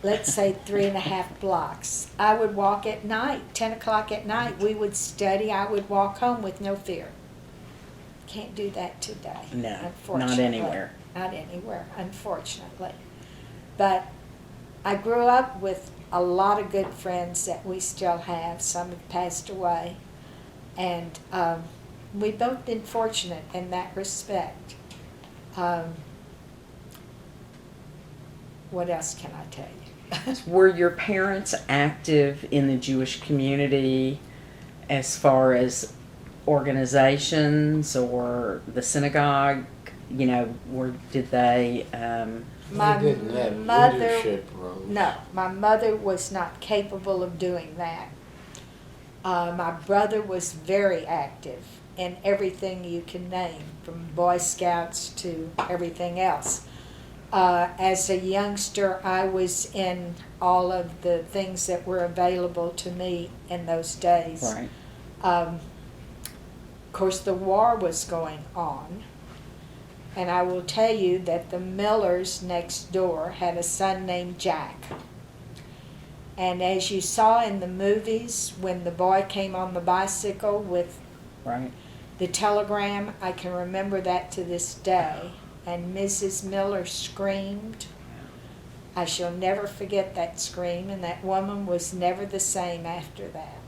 let's say 3.5 blocks. I would walk at night, 10 o'clock at night. We would study. I would walk home with no fear. Can't do that today. No, unfortunately. not anywhere. Not anywhere, unfortunately. But I grew up with a lot of good friends that we still have. Some have passed away. And we've both been fortunate in that respect. What else can I tell you? Were your parents active in the Jewish community as far as organizations or the synagogue? You know, did they? My They didn't have mother, leadership roles. no, my mother was not capable of doing that. My brother was very active in everything you can name, from Boy Scouts to everything else. As a youngster, I was in all of the things that were available to me in those days. Right. Of course, the war was going on, and I will tell you that the Millers next door had a son named Jack. And as you saw in the movies, when the boy came on the bicycle with Right. the telegram, I can remember that to this day. And Mrs. Miller screamed. I shall never forget that scream, and that woman was never the same after that.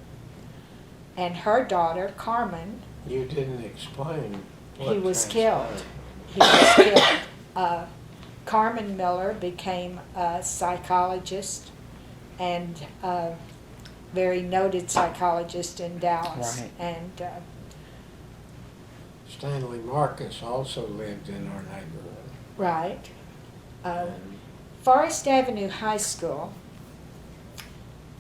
And her daughter, Carmen, You didn't explain he what was transpired. killed. He was killed. Carmen Miller became a psychologist, and a very noted psychologist in Dallas. Right. And Stanley Marcus also lived in our neighborhood. right. And Forest Avenue High School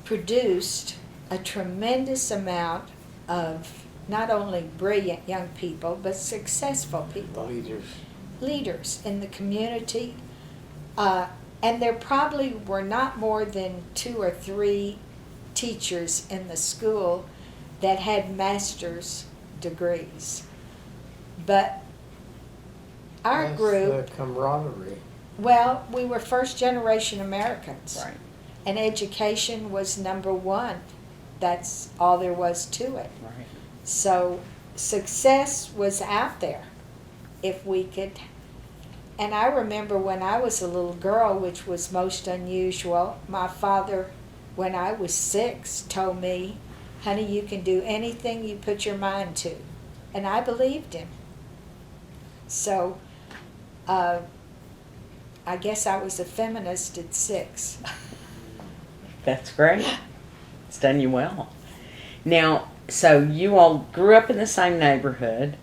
produced a tremendous amount of not only brilliant young people, but successful people. Leaders in the community. And there probably were not more than 2 or 3 teachers in the school that had master's degrees. But our that's group, the camaraderie. Well, we were first generation Americans. Right. And education was number one. That's all there was to it. Right. So success was out there if we could. And I remember when I was a little girl, which was most unusual, my father, when I was 6, told me, "Honey, you can do anything you put your mind to." And I believed him. So I guess I was a feminist at 6. That's great. It's done you well. Now, so you all grew up in the same neighborhood,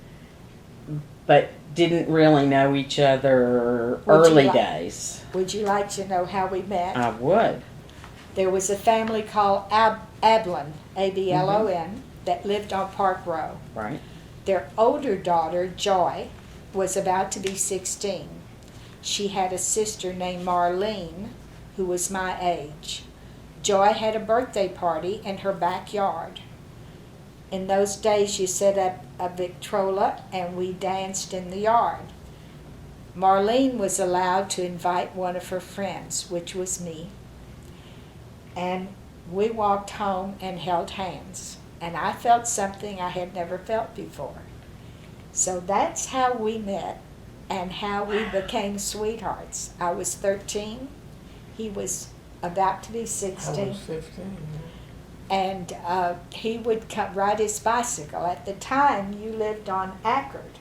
but didn't really know each other early days. Would you like to know how we met? I would. There was a family called Ablon, Ablon, that lived on Park Row. Right. Their older daughter, Joy, was about to be 16. She had a sister named Marlene, who was my age. Joy had a birthday party in her backyard. In those days, you set up a Victrola and we danced in the yard. Marlene was allowed to invite one of her friends, which was me. And we walked home and held hands. And I felt something I had never felt before. So that's how we met and how we became sweethearts. I was 13. He was about to be 16. I was 15. And he would ride his bicycle. At the time, you lived on Ackerd.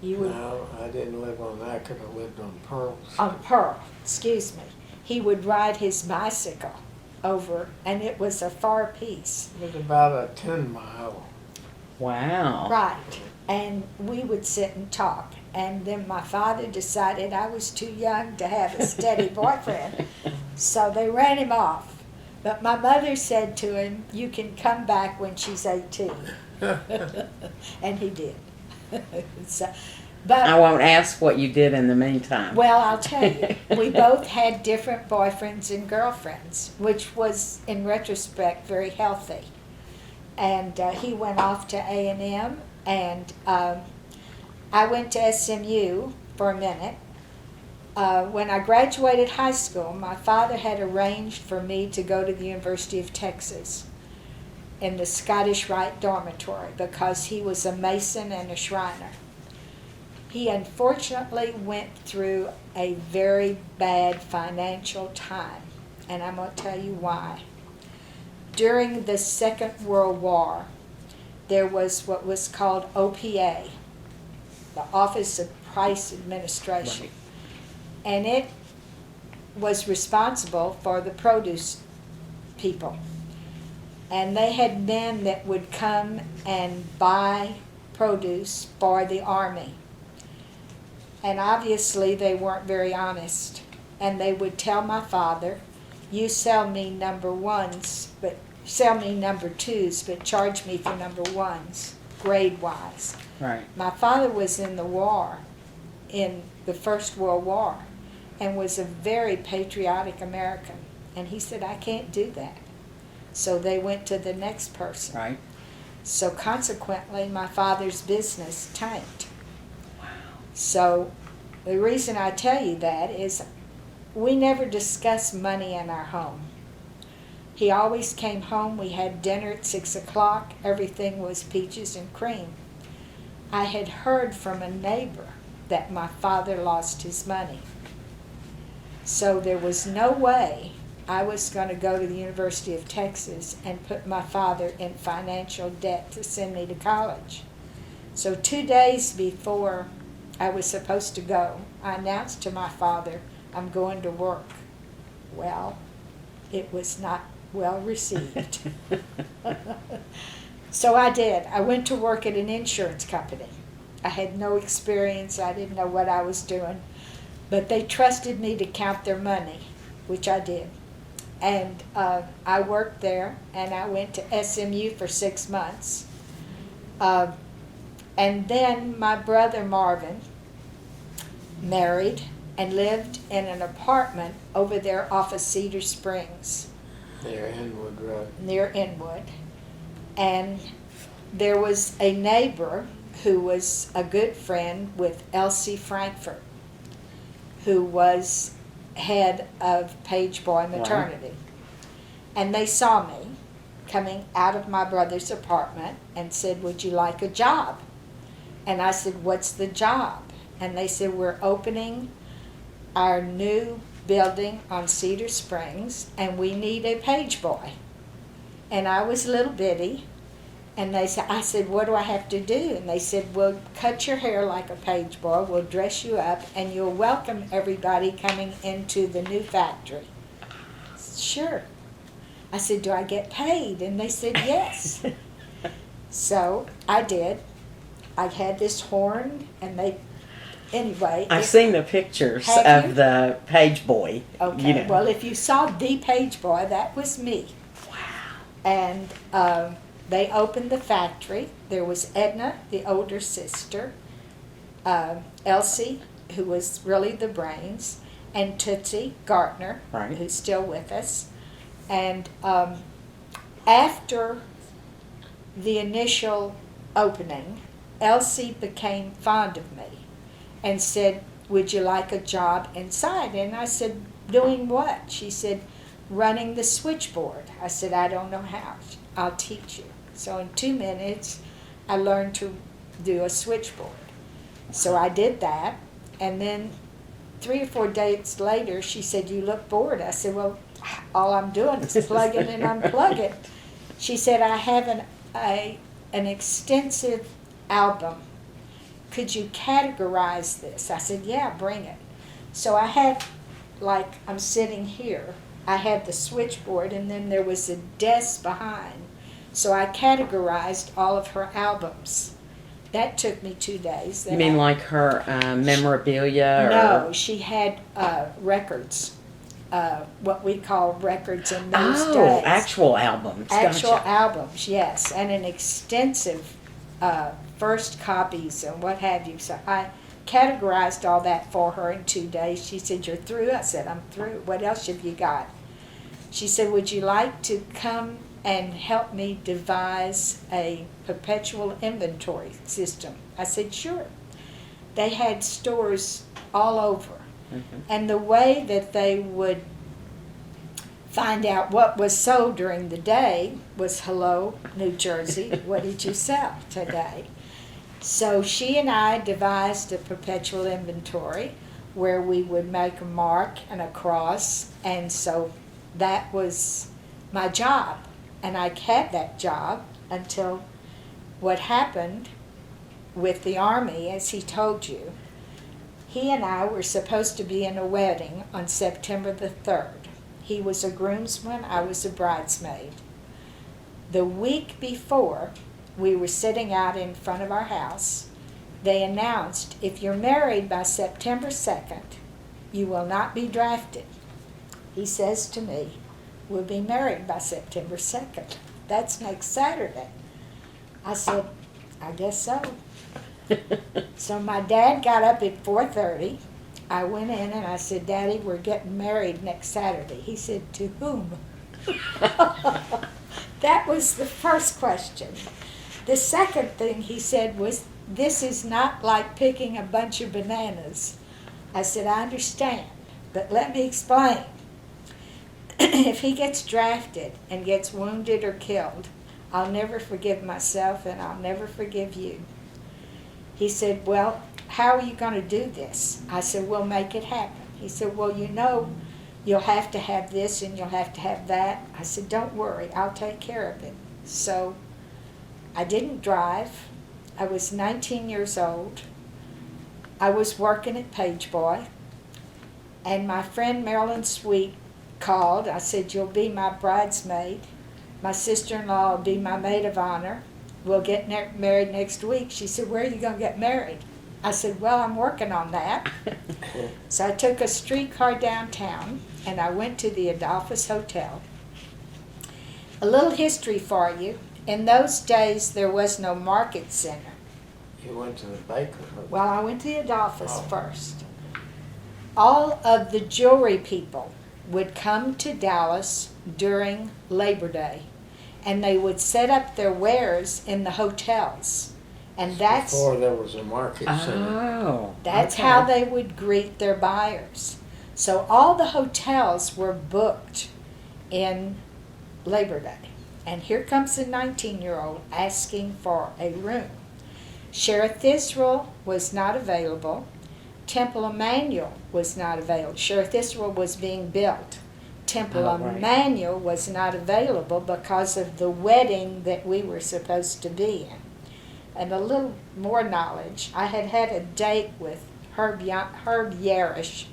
You would, No, I didn't live on Ackerd. I lived on Pearl. on Pearl, excuse me. He would ride his bicycle over, and it was a far piece. It was about a 10-mile. Wow. Right. And we would sit and talk. And then my father decided I was too young to have a steady boyfriend. So they ran him off. But my mother said to him, "You can come back when she's 18." And he did. So, but I won't ask what you did in the meantime. well, I'll tell you, we both had different boyfriends and girlfriends, which was, in retrospect, very healthy. And he went off to A&M, and I went to SMU for a minute. When I graduated high school, my father had arranged for me to go to the University of Texas in the Scottish Rite Dormitory because he was a Mason and a Shriner. He unfortunately went through a very bad financial time, and I'm going to tell you why. During the Second World War, there was what was called OPA, the Office of Price Administration. Right. And it was responsible for the produce people. And they had men that would come and buy produce for the army. And obviously they weren't very honest. And they would tell my father, "You sell me number ones, but sell me number twos, but charge me for number ones, grade-wise." Right. My father was in the war, in the First World War, and was a very patriotic American. And he said, "I can't do that." So they went to the next person. Right. So consequently, my father's business tanked. Wow. So the reason I tell you that is we never discussed money in our home. He always came home, we had dinner at 6 o'clock, everything was peaches and cream. I had heard from a neighbor that my father lost his money. So there was no way I was going to go to the University of Texas and put my father in financial debt to send me to college. So 2 days before I was supposed to go, I announced to my father, "I'm going to work." Well, it was not well received. So I did. I went to work at an insurance company. I had no experience. I didn't know what I was doing. But they trusted me to count their money, which I did. And I worked there, and I went to SMU for 6 months. And then my brother Marvin married and lived in an apartment over there off of Cedar Springs, Near Inwood Road. near Inwood. And there was a neighbor who was a good friend with Elsie Frankfurt. who was head of Page Boy Maternity. And they saw me coming out of my brother's apartment and said, "Would you like a job?" And I said, "What's the job?" And they said, "We're opening our new building on Cedar Springs, and we need a page boy." And I was a little bitty, and I said, "What do I have to do?" And they said, "We'll cut your hair like a page boy, we'll dress you up, and you'll welcome everybody coming into the new factory." I said, "Sure." I said, "Do I get paid?" And they said, "Yes." So I did. I had this horn, and anyway. I've seen the pictures Have of you? the page boy. Okay, You know. well, if you saw the page boy, that was me. Wow. And they opened the factory. There was Edna, the older sister, Elsie, who was really the brains, and Tootsie Gartner, Right. who's still with us. And after the initial opening, Elsie became fond of me and said, "Would you like a job inside?" And I said, "Doing what?" She said, "Running the switchboard." I said, "I don't know how. I'll teach you." So in 2 minutes, I learned to do a switchboard. So I did that, and then 3 or 4 days later, she said, "You look bored." I said, "Well, all I'm doing is plugging and unplugging." She said, "I have an extensive album. Could you categorize this?" I said, "Yeah, bring it." So I had, like I'm sitting here, I had the switchboard, and then there was a desk behind. So I categorized all of her albums. That took me 2 days. You mean like her memorabilia? No, she had records, what we call records in those days. Oh, actual albums. Actual Gotcha. albums, yes, and an extensive first copies and what have you. So I categorized all that for her in 2 days. She said, "You're through?" I said, "I'm through. What else have you got?" She said, "Would you like to come and help me devise a perpetual inventory system?" I said, "Sure." They had stores all over. Mhm. And the way that they would find out what was sold during the day was, "Hello, New Jersey, what did you sell today?" So she and I devised a perpetual inventory where we would make a mark and a cross, and so that was my job. And I had that job until what happened with the Army, as he told you. He and I were supposed to be in a wedding on September the 3rd. He was a groomsman, I was a bridesmaid. The week before, we were sitting out in front of our house. They announced, "If you're married by September 2nd, you will not be drafted." He says to me, "We'll be married by September 2nd. That's next Saturday." I said, "I guess so." So my dad got up at 4:30. I went in and I said, "Daddy, we're getting married next Saturday." He said, "To whom?" That was the first question. The second thing he said was, "This is not like picking a bunch of bananas." I said, "I understand, but let me explain. If he gets drafted and gets wounded or killed, I'll never forgive myself and I'll never forgive you." He said, "Well, how are you going to do this?" I said, "We'll make it happen." He said, "Well, you know, you'll have to have this and you'll have to have that." I said, "Don't worry, I'll take care of it." So I didn't drive. I was 19 years old. I was working at Page Boy, and my friend Marilyn Sweet called. I said, "You'll be my bridesmaid. My sister-in-law will be my maid of honor. We'll get married next week." She said, "Where are you going to get married?" I said, "Well, I'm working on that." So I took a streetcar downtown, and I went to the Adolphus Hotel. A little history for you. In those days, there was no market center. You went to the baker. Well, I went to the Adolphus Oh. first. All of the jewelry people would come to Dallas during Labor Day, and they would set up their wares in the hotels, And that's Before there was a market center. Oh. That's okay. how they would greet their buyers. So all the hotels were booked in Labor Day. And here comes a 19-year-old asking for a room. Sheriff Israel was not available. Temple Emmanuel was not available. Sheriff Israel was being built. Temple right. Emmanuel was not available because of the wedding that we were supposed to be in. And a little more knowledge, I had had a date with Herb Yarish,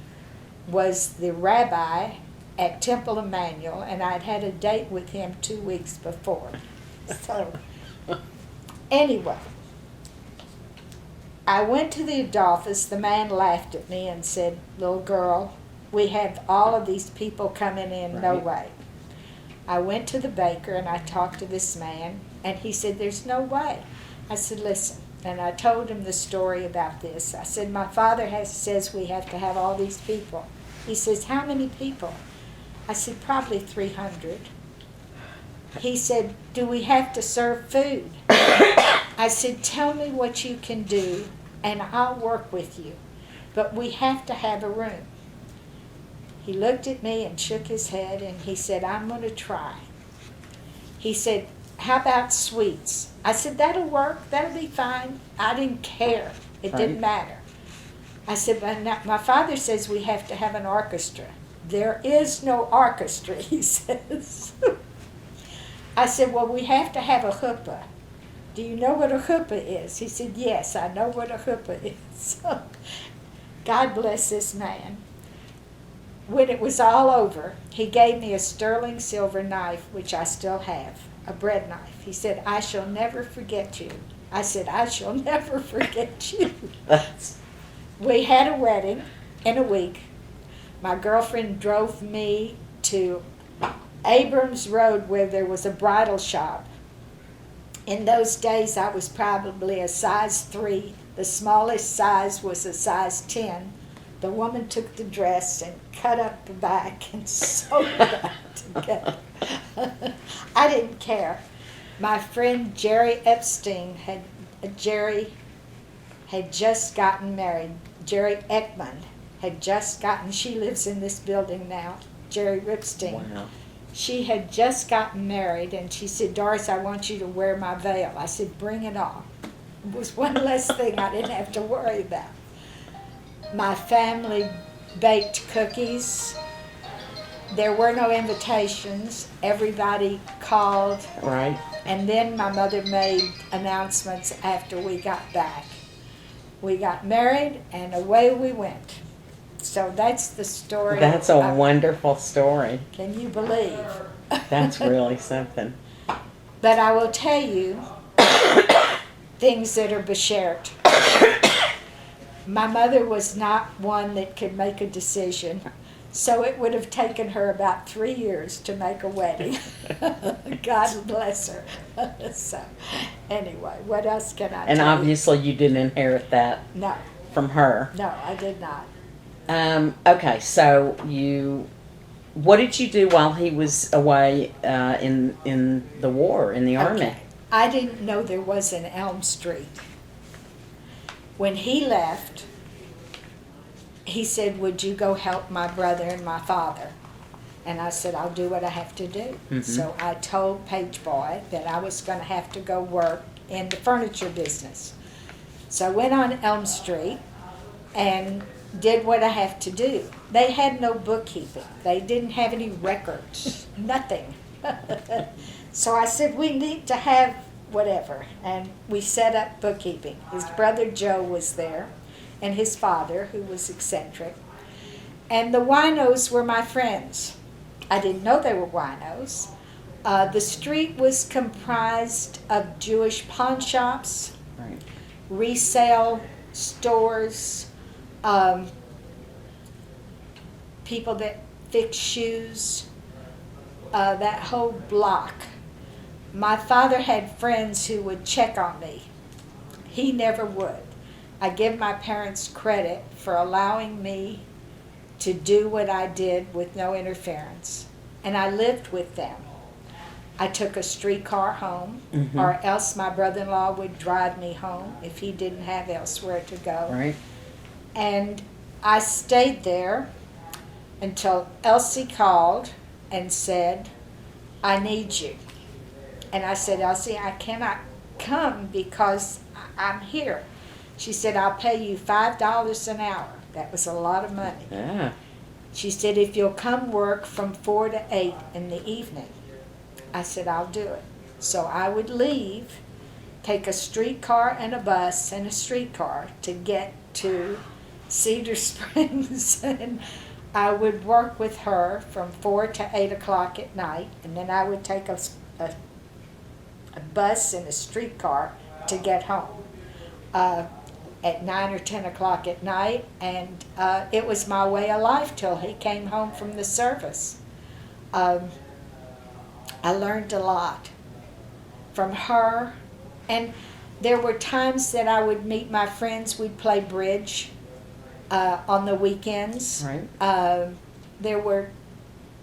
was the rabbi at Temple Emmanuel, and I'd had a date with him 2 weeks before. So, anyway, I went to the office. The man laughed at me and said, "Little girl, we have all of these people coming in, no Right. way." I went to the baker and I talked to this man, and he said, "There's no way." I said, "Listen," and I told him the story about this. I said, "My father says we have to have all these people." He says, "How many people?" I said, "Probably 300. He said, "Do we have to serve food?" I said, "Tell me what you can do and I'll work with you. But we have to have a room." He looked at me and shook his head and he said, "I'm going to try." He said, "How about sweets?" I said, "That'll work. That'll be fine." I didn't care. It didn't matter. I said, "But now, my father says we have to have an orchestra." "There is no orchestra," he says. I said, "Well, we have to have a chuppah. Do you know what a chuppah is?" He said, "Yes, I know what a chuppah is." God bless this man. When it was all over, he gave me a sterling silver knife, which I still have, a bread knife. He said, "I shall never forget you." I said, "I shall never forget you." That's We had a wedding in a week. My girlfriend drove me to Abrams Road where there was a bridal shop. In those days, I was probably a size 3. The smallest size was a size 10. The woman took the dress and cut up the back and sewed it up together. I didn't care. My friend Jerry Epstein Jerry had just gotten married. Jerry Ekman had just gotten, she lives in this building now, Jerry Ripstein. wow. She had just gotten married, and she said, "Doris, I want you to wear my veil." I said, "Bring it on." It was one less thing I didn't have to worry about. My family baked cookies. There were no invitations. Everybody called. Right. And then my mother made announcements after we got back. We got married, and away we went. So that's the story. That's a wonderful story. Can you believe? That's really something. But I will tell you things that are beshert. My mother was not one that could make a decision, so it would have taken her about 3 years to make a wedding. God bless her. So, anyway, what else can I And tell obviously you didn't inherit that you? No, from her. no, I did not. Okay, so what did you do while he was away in the war, in the army? Okay. I didn't know there was an Elm Street. When he left, he said, "Would you go help my brother and my father?" And I said, "I'll do what I have to do." Mhm. So I told Page Boy that I was going to have to go work in the furniture business. So I went on Elm Street and did what I have to do. They had no bookkeeping. They didn't have any records, nothing. So I said, "We need to have whatever." And we set up bookkeeping. His brother Joe was there, and his father, who was eccentric. And the winos were my friends. I didn't know they were winos. The street was comprised of Jewish pawn shops, Right. resale stores, people that fix shoes, that whole block. My father had friends who would check on me. He never would. I give my parents credit for allowing me to do what I did with no interference. And I lived with them. I took a streetcar home, Mhm. or else my brother-in-law would drive me home if he didn't have elsewhere to go. Right. And I stayed there until Elsie called and said, I need you. And I said, Elsie, I cannot come because I'm here. She said, I'll pay you $5 an hour. That was a lot of money. Yeah. She said, if you'll come work from 4 to 8 in the evening. I said, I'll do it. So I would leave, take a streetcar and a bus and a streetcar to get to Cedar Springs, and I would work with her from 4 to 8 o'clock at night, and then I would take a bus and a streetcar to get home at 9 or 10 o'clock at night, and it was my way of life till he came home from the service. I learned a lot from her, and there were times that I would meet my friends. We'd play bridge on the weekends. Right.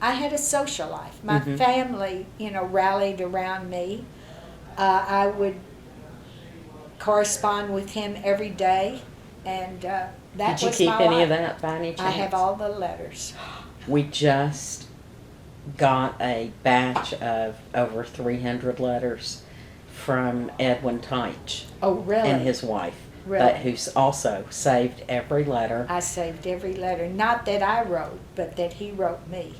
I had a social life. My Mhm. family, rallied around me. I would correspond with him every day, and that Did you was keep my any life. of that by any chance? I have all the letters. We just got a batch of over 300 letters from Edwin Teich Oh, really? and his wife, Really? but who's also saved every letter. I saved every letter. Not that I wrote, but that he wrote me.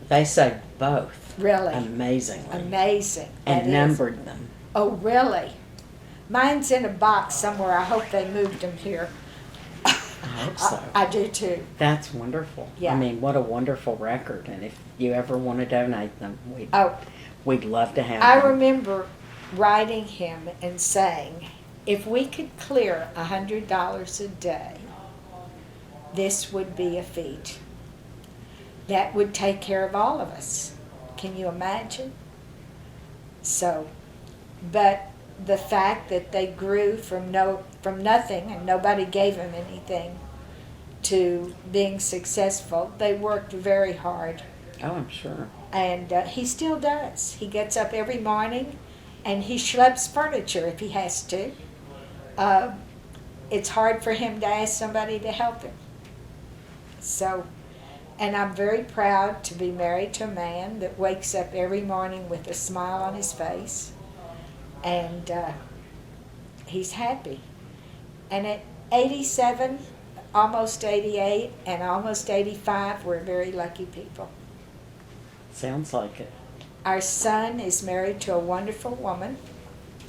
They saved both Really? amazingly Amazing. and That is. numbered them. Oh, really? Mine's in a box somewhere. I hope they moved them here. I hope so. I do too. That's wonderful. Yeah. I mean, what a wonderful record. And if you ever want to donate them, Oh, we'd love to have I them. remember writing him and saying, if we could clear $100 a day, this would be a feat. That would take care of all of us. Can you imagine? So, but the fact that they grew from nothing and nobody gave them anything to being successful, they worked very hard. Oh, I'm sure. And he still does. He gets up every morning and he schleps furniture if he has to. It's hard for him to ask somebody to help him. So, and I'm very proud to be married to a man that wakes up every morning with a smile on his face, and he's happy. And at 87, almost 88, and almost 85, we're very lucky people. Sounds like it. Our son is married to a wonderful woman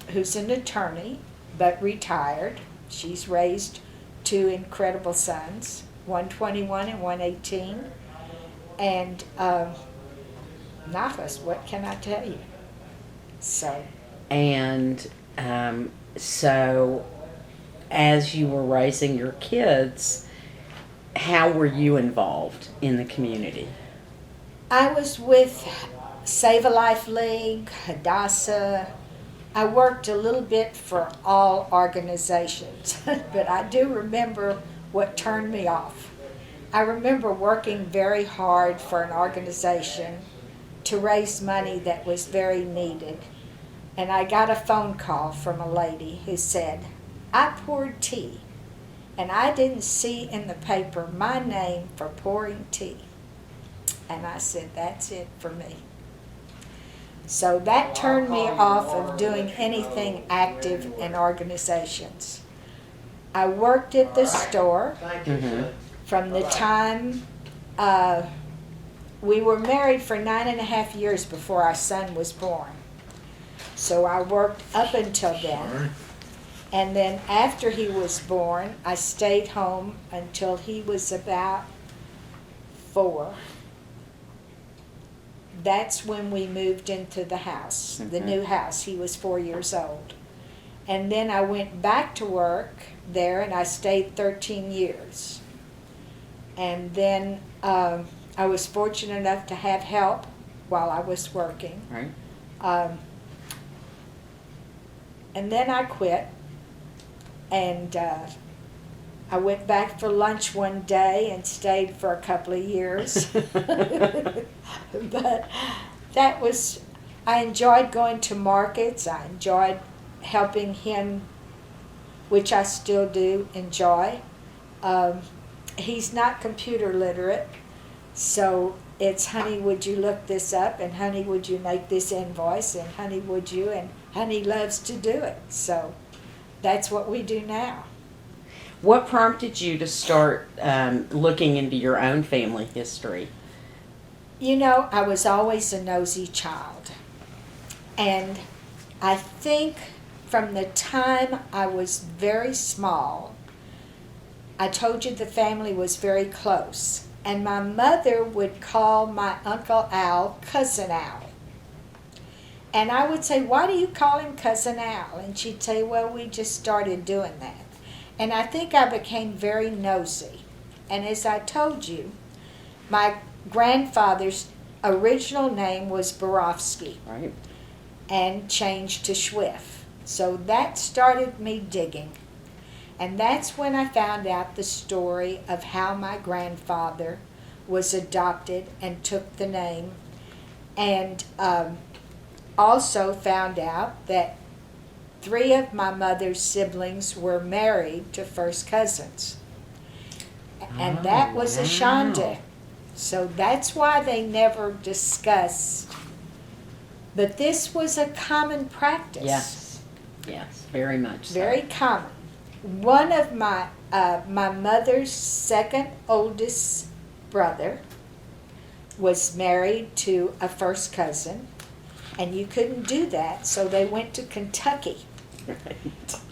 who's an attorney, but retired. She's raised two incredible sons, 121 and 118. And Nafas, what can I tell you? So, And so, as you were raising your kids, how were you involved in the community? I was with Save a Life League, Hadassah. I worked a little bit for all organizations, but I do remember what turned me off. I remember working very hard for an organization to raise money that was very needed. And I got a phone call from a lady who said, I poured tea, and I didn't see in the paper my name for pouring tea. And I said, that's it for me. So that turned me off of doing anything active in organizations. I worked at the store Mm-hmm. from the time we were married for 9.5 years before our son was born. So I worked up until then. And then after he was born, I stayed home until he was about 4. That's when we moved into the house, the Mhm. new house. He was 4 years old. And then I went back to work there, and I stayed 13 years. And then I was fortunate enough to have help while I was working. Right. And then I quit, and I went back for lunch one day and stayed for a couple of years. But that was I enjoyed going to markets. I enjoyed helping him, which I still do enjoy. He's not computer literate, so it's, honey, would you look this up? And honey, would you make this invoice? And honey, would you? And honey loves to do it. So that's what we do now. What prompted you to start looking into your own family history? You know, I was always a nosy child. And I think from the time I was very small, I told you the family was very close. And my mother would call my Uncle Al Cousin Al. And I would say, why do you call him Cousin Al? And she'd say, well, we just started doing that. And I think I became very nosy. And as I told you, my grandfather's original name was Borofsky. Right. And changed to Schwiff. So that started me digging. And that's when I found out the story of how my grandfather was adopted and took the name. And also found out that 3 of my mother's siblings were married to first cousins. And that was a shanda. So that's why they never discussed. But this was a common practice. Yes. Yes, very much so. Very common. One of my mother's second oldest brother was married to a first cousin, and you couldn't do that, so they went to Kentucky. Right.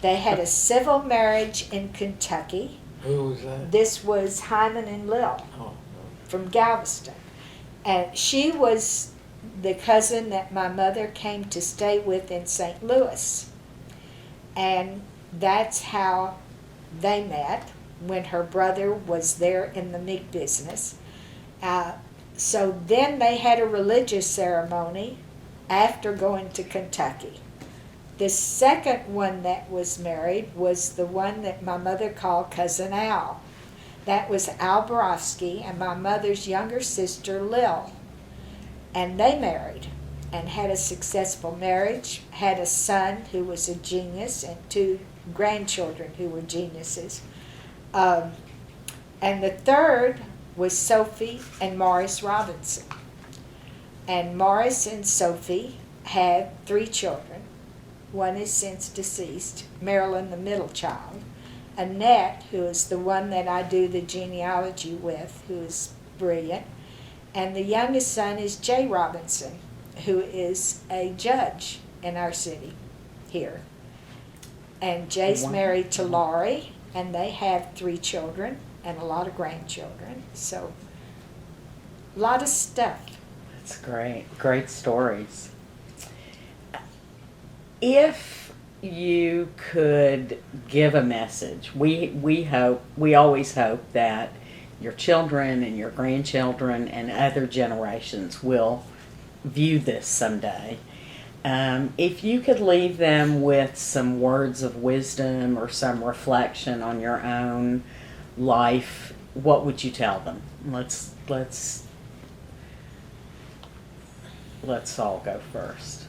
They had a civil marriage in Kentucky. Who was that? This was Hyman and Lil Oh, from Galveston. And she was the cousin that my mother came to stay with in St. Louis. And that's how they met, when her brother was there in the meat business. So then they had a religious ceremony after going to Kentucky. The second one that was married was the one that my mother called Cousin Al. That was Al Borofsky and my mother's younger sister, Lil. And they married and had a successful marriage, had a son who was a genius and 2 grandchildren who were geniuses. And the third was Sophie and Morris Robinson. And Morris and Sophie had 3 children. One is since deceased, Marilyn, the middle child. Annette, who is the one that I do the genealogy with, who is brilliant. And the youngest son is Jay Robinson, who is a judge in our city here. And Jay's married to Laurie, and they have 3 children and a lot of grandchildren. So, a lot of stuff. That's great. Great stories. If you could give a message, we always hope that your children and your grandchildren and other generations will view this someday. If you could leave them with some words of wisdom or some reflection on your own life, what would you tell them? Let's all go first.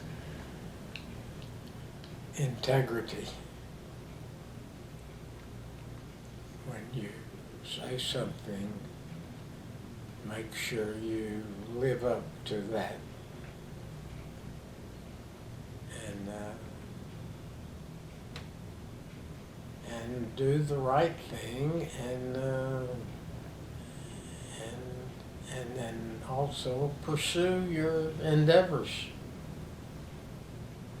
integrity. When you say something, make sure you live up to that. And do the right thing, and then also pursue your endeavors.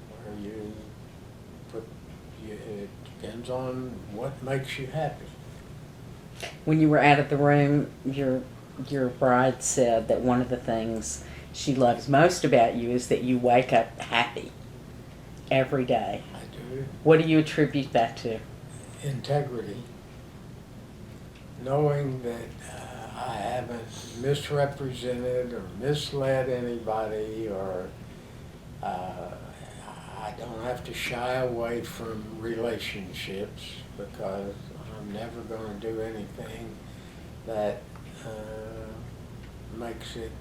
Where it depends on what makes you happy. When you were out of the room, your bride said that one of the things she loves most about you is that you wake up happy every day. I do. What do you attribute that to? Integrity. Knowing that I haven't misrepresented or misled anybody, or I don't have to shy away from relationships, because I'm never going to do anything that makes it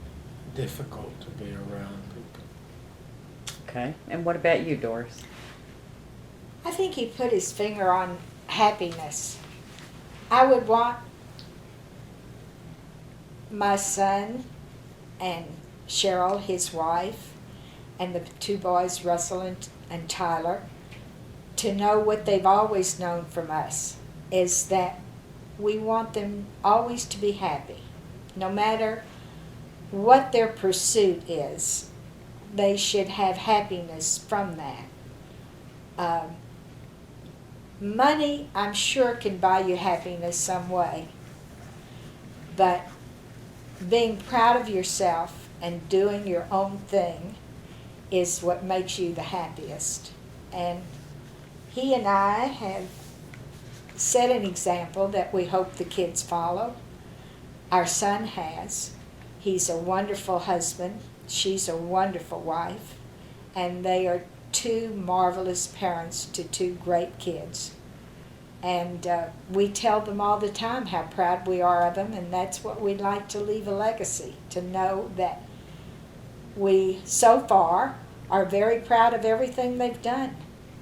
difficult to be around people. Okay. And what about you, Doris? I think he put his finger on happiness. I would want my son and Cheryl, his wife, and the two boys, Russell and Tyler, to know what they've always known from us, is that we want them always to be happy. No matter what their pursuit is, they should have happiness from that. Money, I'm sure, can buy you happiness some way, but being proud of yourself and doing your own thing is what makes you the happiest. And he and I have set an example that we hope the kids follow. Our son has. He's a wonderful husband. She's a wonderful wife. And they are two marvelous parents to two great kids. And we tell them all the time how proud we are of them, and that's what we'd like to leave a legacy, to know that we, so far, are very proud of everything they've done.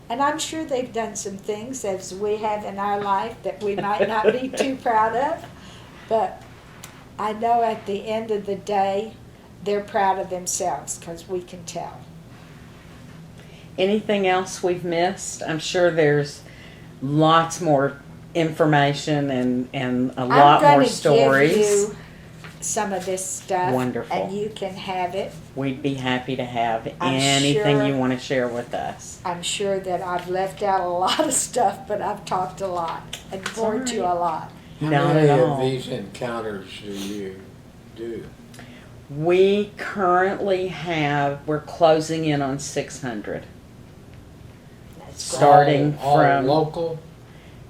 And I'm sure they've done some things, as we have in our life, that we might not be too proud of, but I know at the end of the day, they're proud of themselves, because we can tell. Anything else we've missed? I'm sure there's lots more information and a lot more stories. I'm going to give you some of this stuff. Wonderful. And you can have it. We'd be happy to have anything sure, you want to share with us. I'm sure that I've left out a lot of stuff, but I've talked a lot and bored you a lot. Not How many at of all. these encounters do you do? We currently we're closing in on 600. That's Starting all from local?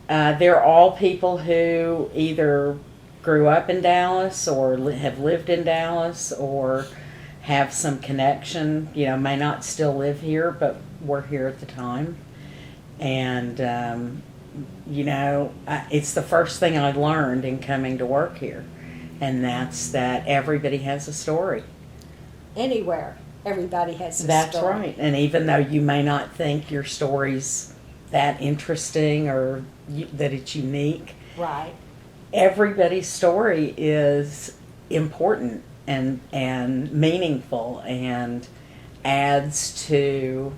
They're all people who either grew up in Dallas or have lived in Dallas or have some connection, may not still live here, but were here at the time. And, it's the first thing I learned in coming to work here. And that's that everybody has a story. Anywhere, everybody has a That's story. right. And even though you may not think your story's that interesting or that it's unique, Right. everybody's story is important and meaningful and adds to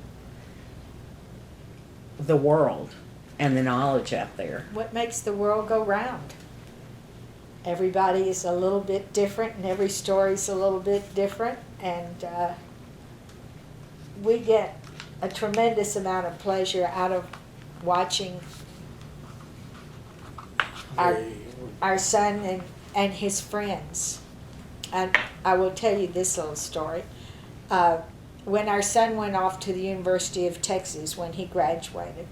the world and the knowledge out there. What makes the world go round? Everybody is a little bit different, and every story's a little bit different, and we get a tremendous amount of pleasure out of watching our son and his friends. And I will tell you this little story. When our son went off to the University of Texas, when he graduated,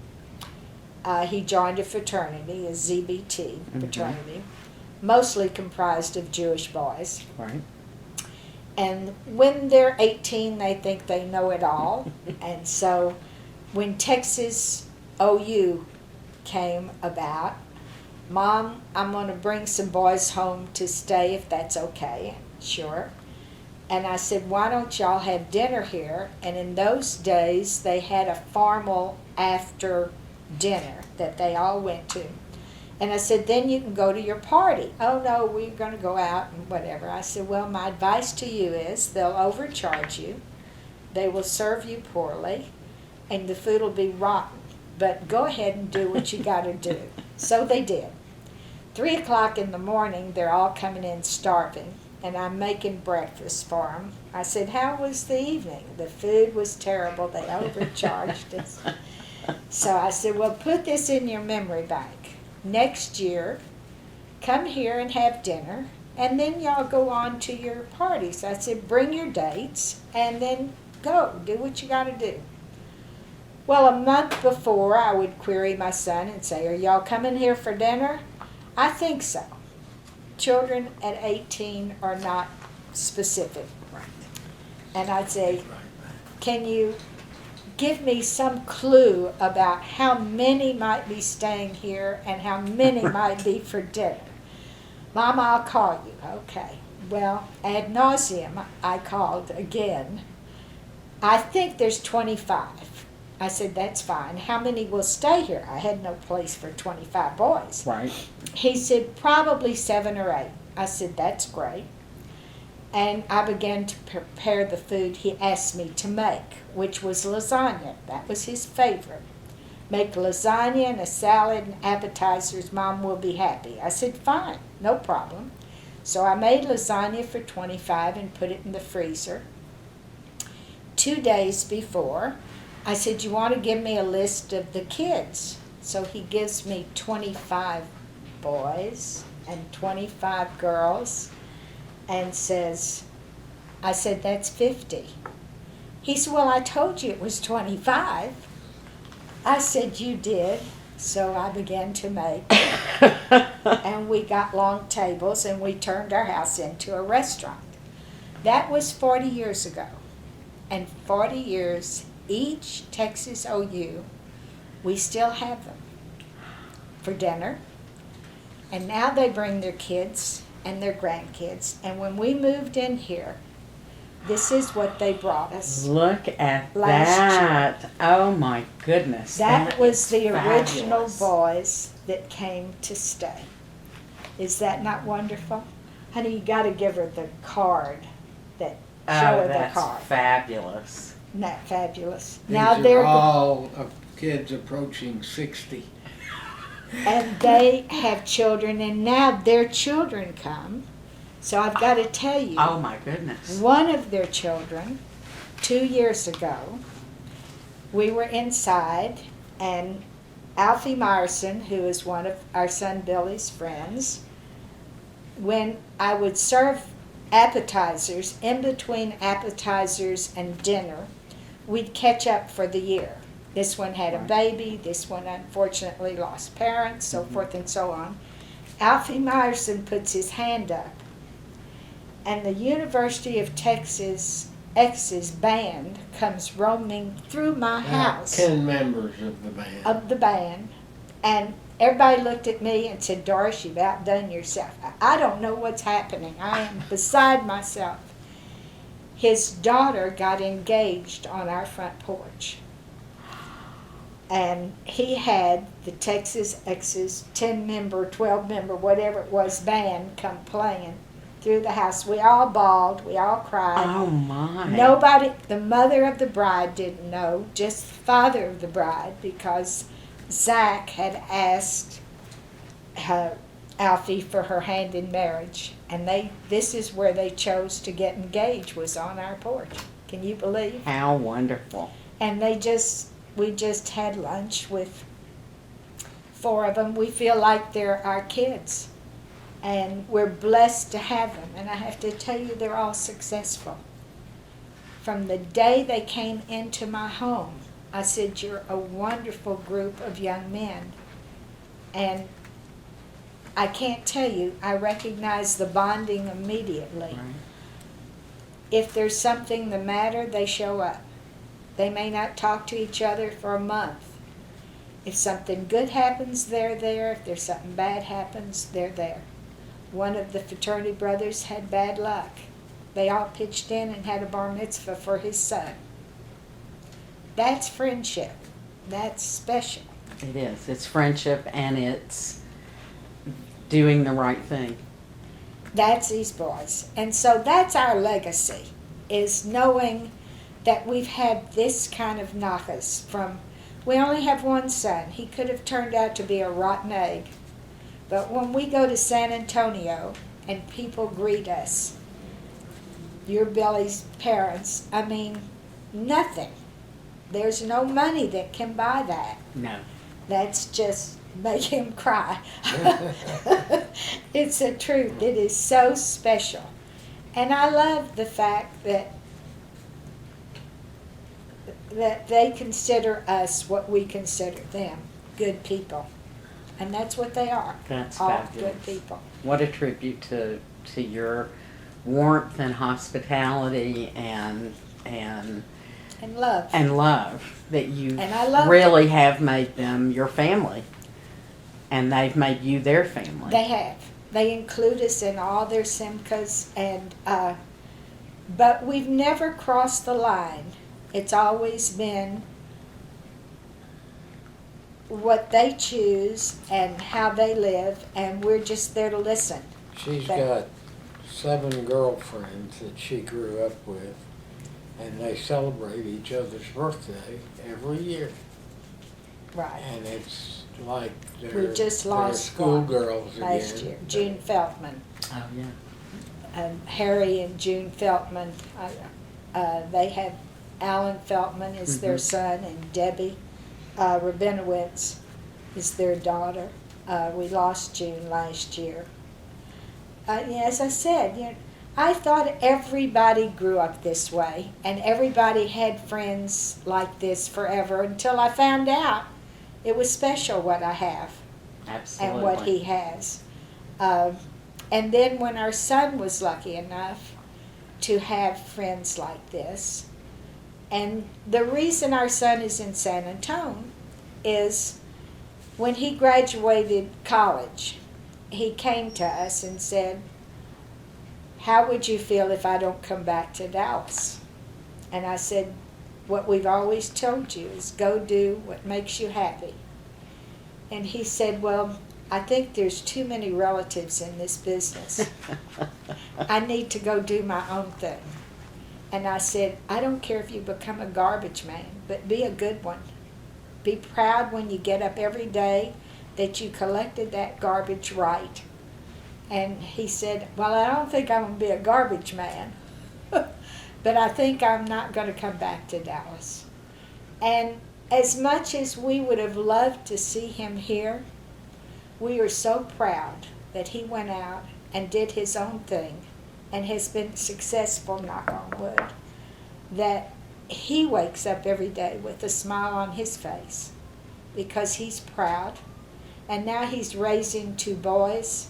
he joined a fraternity, a ZBT fraternity, mostly comprised of Jewish boys. Right. And when they're 18, they think they know it all. And so when Texas OU came about, Mom, I'm going to bring some boys home to stay if that's okay. Sure. And I said, why don't y'all have dinner here? And in those days, they had a formal after dinner that they all went to. And I said, then you can go to your party. Oh, no, we're going to go out and whatever. I said, well, my advice to you is they'll overcharge you. They will serve you poorly. And the food will be rotten. But go ahead and do what you got to do. So they did. 3 o'clock in the morning, they're all coming in starving. And I'm making breakfast for them. I said, how was the evening? The food was terrible. They overcharged us. So I said, well, put this in your memory bank. Next year, come here and have dinner, and then y'all go on to your parties. I said, bring your dates, and then go. Do what you got to do. Well, a month before, I would query my son and say, are y'all coming here for dinner? I think so. Children at 18 are not specific. Right. And I'd say, can you give me some clue about how many might be staying here and how many might be for dinner? Mama, I'll call you. Okay. Well, ad nauseum, I called again. I think there's 25. I said, that's fine. How many will stay here? I had no place for 25 boys. Right. He said, probably 7 or 8. I said, that's great. And I began to prepare the food he asked me to make, which was lasagna. That was his favorite. Make lasagna and a salad and appetizers. Mom will be happy. I said, fine, no problem. So I made lasagna for 25 and put it in the freezer. 2 days before, I said, you want to give me a list of the kids? So he gives me 25 boys and 25 girls and says, I said, that's 50. He said, well, I told you it was 25. I said, you did. So I began to make, and we got long tables, and we turned our house into a restaurant. That was 40 years ago. And 40 years, each Texas OU, we still have them for dinner. And now they bring their kids and their grandkids. And when we moved in here, this is what they brought us. Look at Last that. Oh my goodness. That was the is original fabulous. boys that came to stay. Is that not wonderful? Honey, you got to give her the card. Show her the That's card. fabulous. Isn't that fabulous? These Now are they're all of kids approaching 60. and they have children, and now their children come. So I've got to tell you, Oh my goodness. one of their children, 2 years ago, we were inside, and Alfie Myerson, who is one of our son Billy's friends, when I would serve appetizers, in between appetizers and dinner, we'd catch up for the year. This one had a baby, this one unfortunately lost parents, so forth and so on. Alfie Myerson puts his hand up, and the University of Texas X's band comes roaming through my house 10 members of the band. and everybody looked at me and said, Doris, you've outdone yourself. I don't know what's happening. I am beside myself. His daughter got engaged on our front porch. And he had the Texas X's 10-member, 12-member, whatever it was, band come playing through the house. We all bawled. We all cried. Oh my. Nobody, the mother of the bride didn't know, just the father of the bride, because Zach had asked Alfie for her hand in marriage, and this is where they chose to get engaged, was on our porch. Can you believe? How wonderful. And we just had lunch with 4 of them. We feel like they're our kids, and we're blessed to have them. And I have to tell you, they're all successful. From the day they came into my home, I said, you're a wonderful group of young men. And I can't tell you, I recognize the bonding immediately. Right. If there's something the matter, they show up. They may not talk to each other for a month. If something good happens, they're there. If there's something bad happens, they're there. One of the fraternity brothers had bad luck. They all pitched in and had a bar mitzvah for his son. That's friendship. That's special. It is. It's friendship, and it's doing the right thing. That's these boys. And so that's our legacy, is knowing that we've had this kind of nachas from, we only have one son. He could have turned out to be a rotten egg. But when we go to San Antonio and people greet us, you're Billy's parents, I mean, nothing. There's no money that can buy that. No. That's just make him cry. It's the truth. It is so special. And I love the fact that they consider us what we consider them, good people. And that's what they are. That's all fabulous. good people. What a tribute to your warmth and hospitality and love. that you And I love really have made them your family, and they've made you their family. They have. They include us in all their simchas, and but we've never crossed the line It's always been what they choose and how they live, and we're just there to listen. She's But- got 7 girlfriends that she grew up with, and they celebrate each other's birthday every year. Right. And it's like We they're, just they're lost schoolgirls again. last year. June Feltman. Oh, yeah. Harry and June Feltman. They have Alan Feltman is their son, and Debbie Rabinowitz is their daughter. We lost June last year. As I said, I thought everybody grew up this way, and everybody had friends like this forever until I found out it was special what I have. Absolutely. And what he has. And then when our son was lucky enough to have friends like this, and the reason our son is in San Antonio is when he graduated college, he came to us and said, "How would you feel if I don't come back to Dallas?" And I said, "What we've always told you is go do what makes you happy." And he said, "Well, I think there's too many relatives in this business. I need to go do my own thing." And I said, "I don't care if you become a garbage man, but be a good one. Be proud when you get up every day that you collected that garbage right." And he said, "Well, I don't think I'm going to be a garbage man, but I think I'm not going to come back to Dallas." And as much as we would have loved to see him here, we are so proud that he went out and did his own thing and has been successful, knock on wood, that he wakes up every day with a smile on his face because he's proud. And now he's raising 2 boys,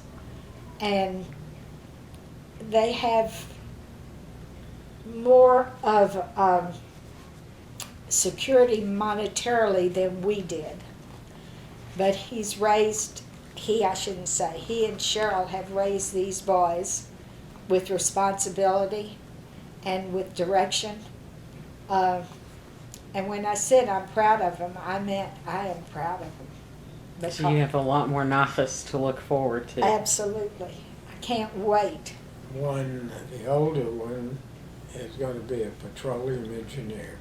and they have more of security monetarily than we did. But he's raised, I shouldn't say, he and Cheryl have raised these boys with responsibility and with direction. And when I said I'm proud of them, I meant I am proud of them. So you have a lot more nachas to look forward to. Absolutely. I can't wait. The older one is going to be a petroleum engineer.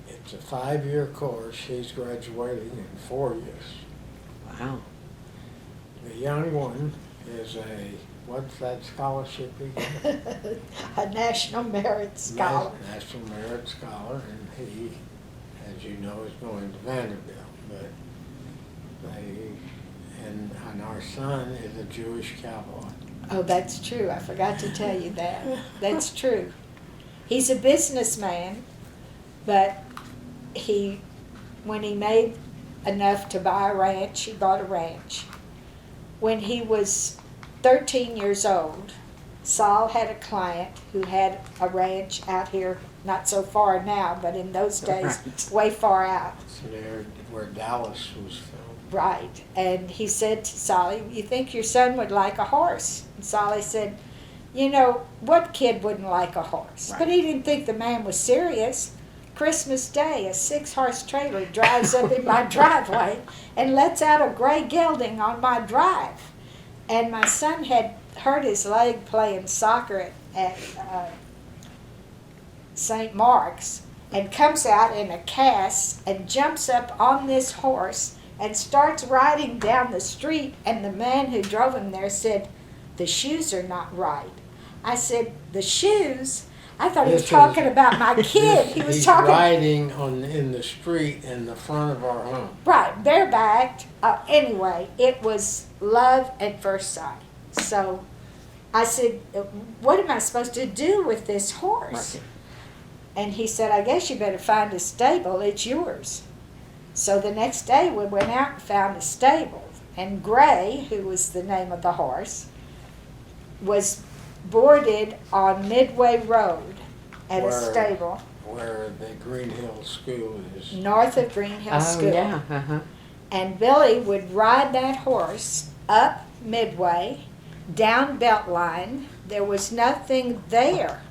It's a 5-year course. He's graduating in 4 years. Wow. The young one is what's that scholarship again? A National Merit Scholar. National Merit Scholar, and he, as you know, is going to Vanderbilt. But and our son is a Jewish cowboy. Oh, that's true. I forgot to tell you that. That's true. He's a businessman, but when he made enough to buy a ranch, he bought a ranch. When he was 13 years old, Saul had a client who had a ranch out here, not so far now, but in those days, Right. way far out. So there, where Dallas was filmed. Right. And he said to Solly, "You think your son would like a horse?" And Solly said, "What kid wouldn't like a horse?" Right. But he didn't think the man was serious. Christmas Day, a 6-horse trailer drives up in my driveway and lets out a gray gelding on my drive. And my son had hurt his leg playing soccer at St. Mark's, and comes out in a cast and jumps up on this horse and starts riding down the street, and the man who drove him there said, "The shoes are not right." I said, "The shoes?" I thought he was talking about my kid. He was He's talking riding in the street in the front of our home. right, barebacked. Anyway, it was love at first sight. So I said, "What am I supposed to do with this horse?" Right. And he said, "I guess you better find a stable. It's yours." So the next day we went out and found a stable. And Gray, who was the name of the horse, was boarded on Midway Road at a stable Where the Green Hill School is. north of Green Hill School. Oh, yeah. Uh-huh. And Billy would ride that horse up Midway, down Beltline. There was nothing there.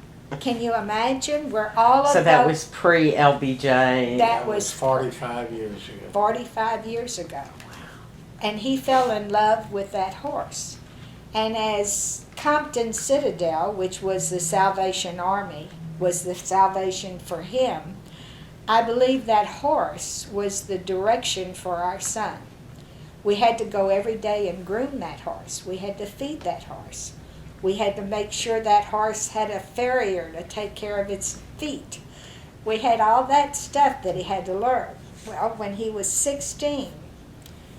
Can you imagine? Where all of So that those- was pre-LBJ. That was 45 years ago. 45 years ago. And he fell in love with that horse. And as Compton Citadel, which was the Salvation Army, was the salvation for him, I believe that horse was the direction for our son. We had to go every day and groom that horse. We had to feed that horse. We had to make sure that horse had a farrier to take care of its feet. We had all that stuff that he had to learn. Well, when he was 16,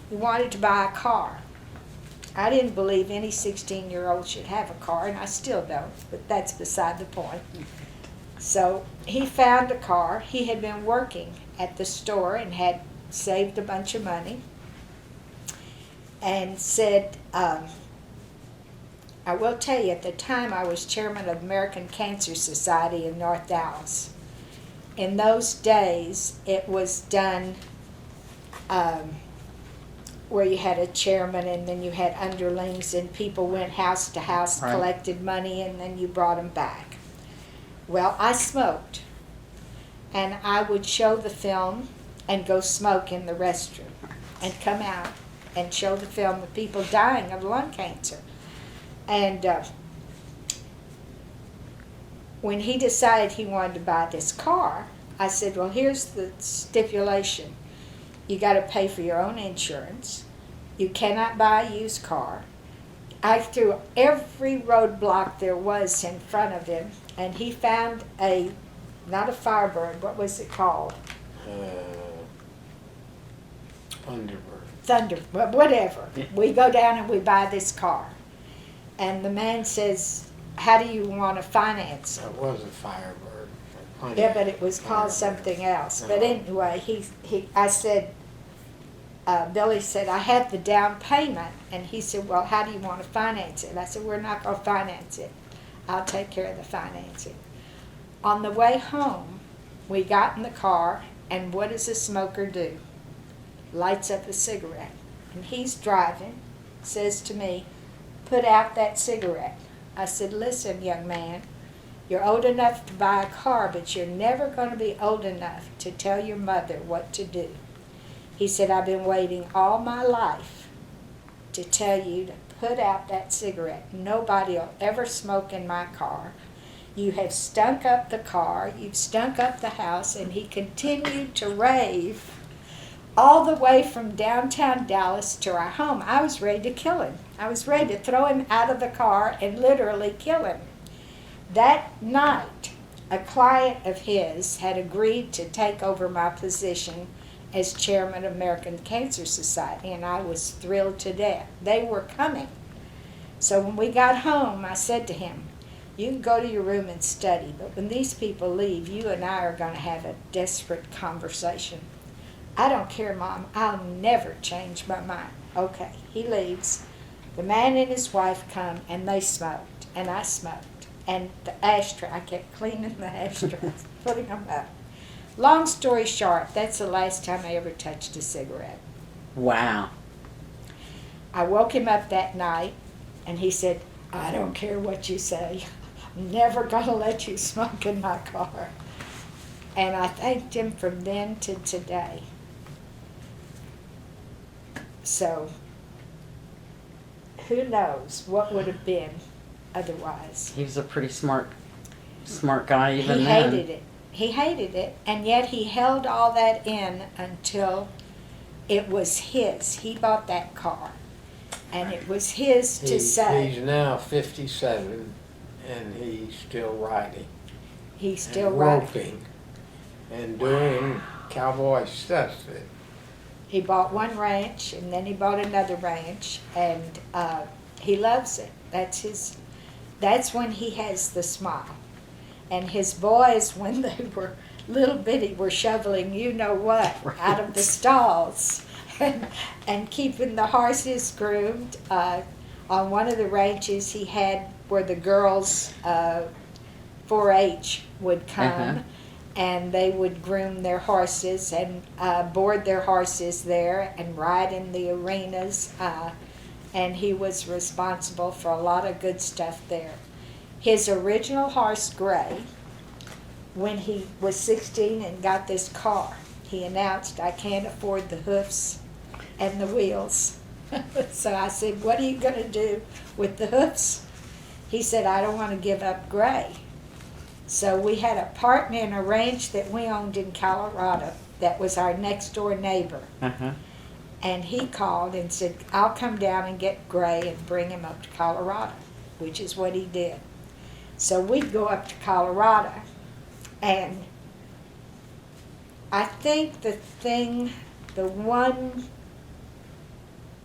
he wanted to buy a car. I didn't believe any 16-year-old should have a car, and I still don't, but that's beside the point. So he found a car. He had been working at the store and had saved a bunch of money and said, I will tell you, at the time I was chairman of the American Cancer Society in North Dallas. In those days, it was done where you had a chairman and then you had underlings and people went house to house, Right. collected money, and then you brought them back. Well, I smoked, and I would show the film and go smoke in the restroom and come out and show the film of people dying of lung cancer. And when he decided he wanted to buy this car, I said, well, here's the stipulation. You got to pay for your own insurance. You cannot buy a used car. I threw every roadblock there was in front of him, and he found not a Firebird, what was it called? Thunderbird. Whatever. Yeah. We go down and we buy this car. And the man says, how do you want to finance it? That was a Firebird. Yeah, but it was called something else. But anyway, I said, Billy said, I have the down payment. And he said, well, how do you want to finance it? And I said, we're not going to finance it. I'll take care of the financing. On the way home, we got in the car, and what does a smoker do? Lights up a cigarette. And he's driving, says to me, put out that cigarette. I said, listen, young man, you're old enough to buy a car, but you're never going to be old enough to tell your mother what to do. He said, I've been waiting all my life to tell you to put out that cigarette. Nobody will ever smoke in my car. You have stunk up the car, you've stunk up the house, and he continued to rave all the way from downtown Dallas to our home. I was ready to kill him. I was ready to throw him out of the car and literally kill him. That night, a client of his had agreed to take over my position as chairman of American Cancer Society, and I was thrilled to death. They were coming. So when we got home, I said to him, you can go to your room and study, but when these people leave, you and I are going to have a desperate conversation. I don't care, Mom. I'll never change my mind. Okay, he leaves. The man and his wife come, and they smoked, and I smoked. And the ashtray, I kept cleaning the ashtrays, putting them up. Long story short, that's the last time I ever touched a cigarette. Wow. I woke him up that night, and he said, I don't care what you say. I'm never going to let you smoke in my car. And I thanked him from then to today. So, who knows what would have been otherwise. He was a pretty smart guy even He then. hated it. He hated it, and yet he held all that in until it was his. He bought that car, and it was his to say. He's now 57, and he's still riding. He's still and riding. roping and doing cowboy stuff. He bought one ranch, and then he bought another ranch, and he loves it. That's when he has the smile. And his boys, when they were little bitty, were shoveling you-know-what out of the stalls and keeping the horses groomed. On one of the ranches he had where the girls 4-H would come, and they would groom their horses and board their horses there and ride in the arenas. And he was responsible for a lot of good stuff there. His original horse, Gray, when he was 16 and got this car, he announced, "I can't afford the hoofs and the wheels." So I said, "What are you going to do with the hoofs?" He said, "I don't want to give up Gray." So we had a partner in a ranch that we owned in Colorado that was our next door neighbor. Uh-huh. And he called and said, "I'll come down and get Gray and bring him up to Colorado," which is what he did. So we'd go up to Colorado, and I think the one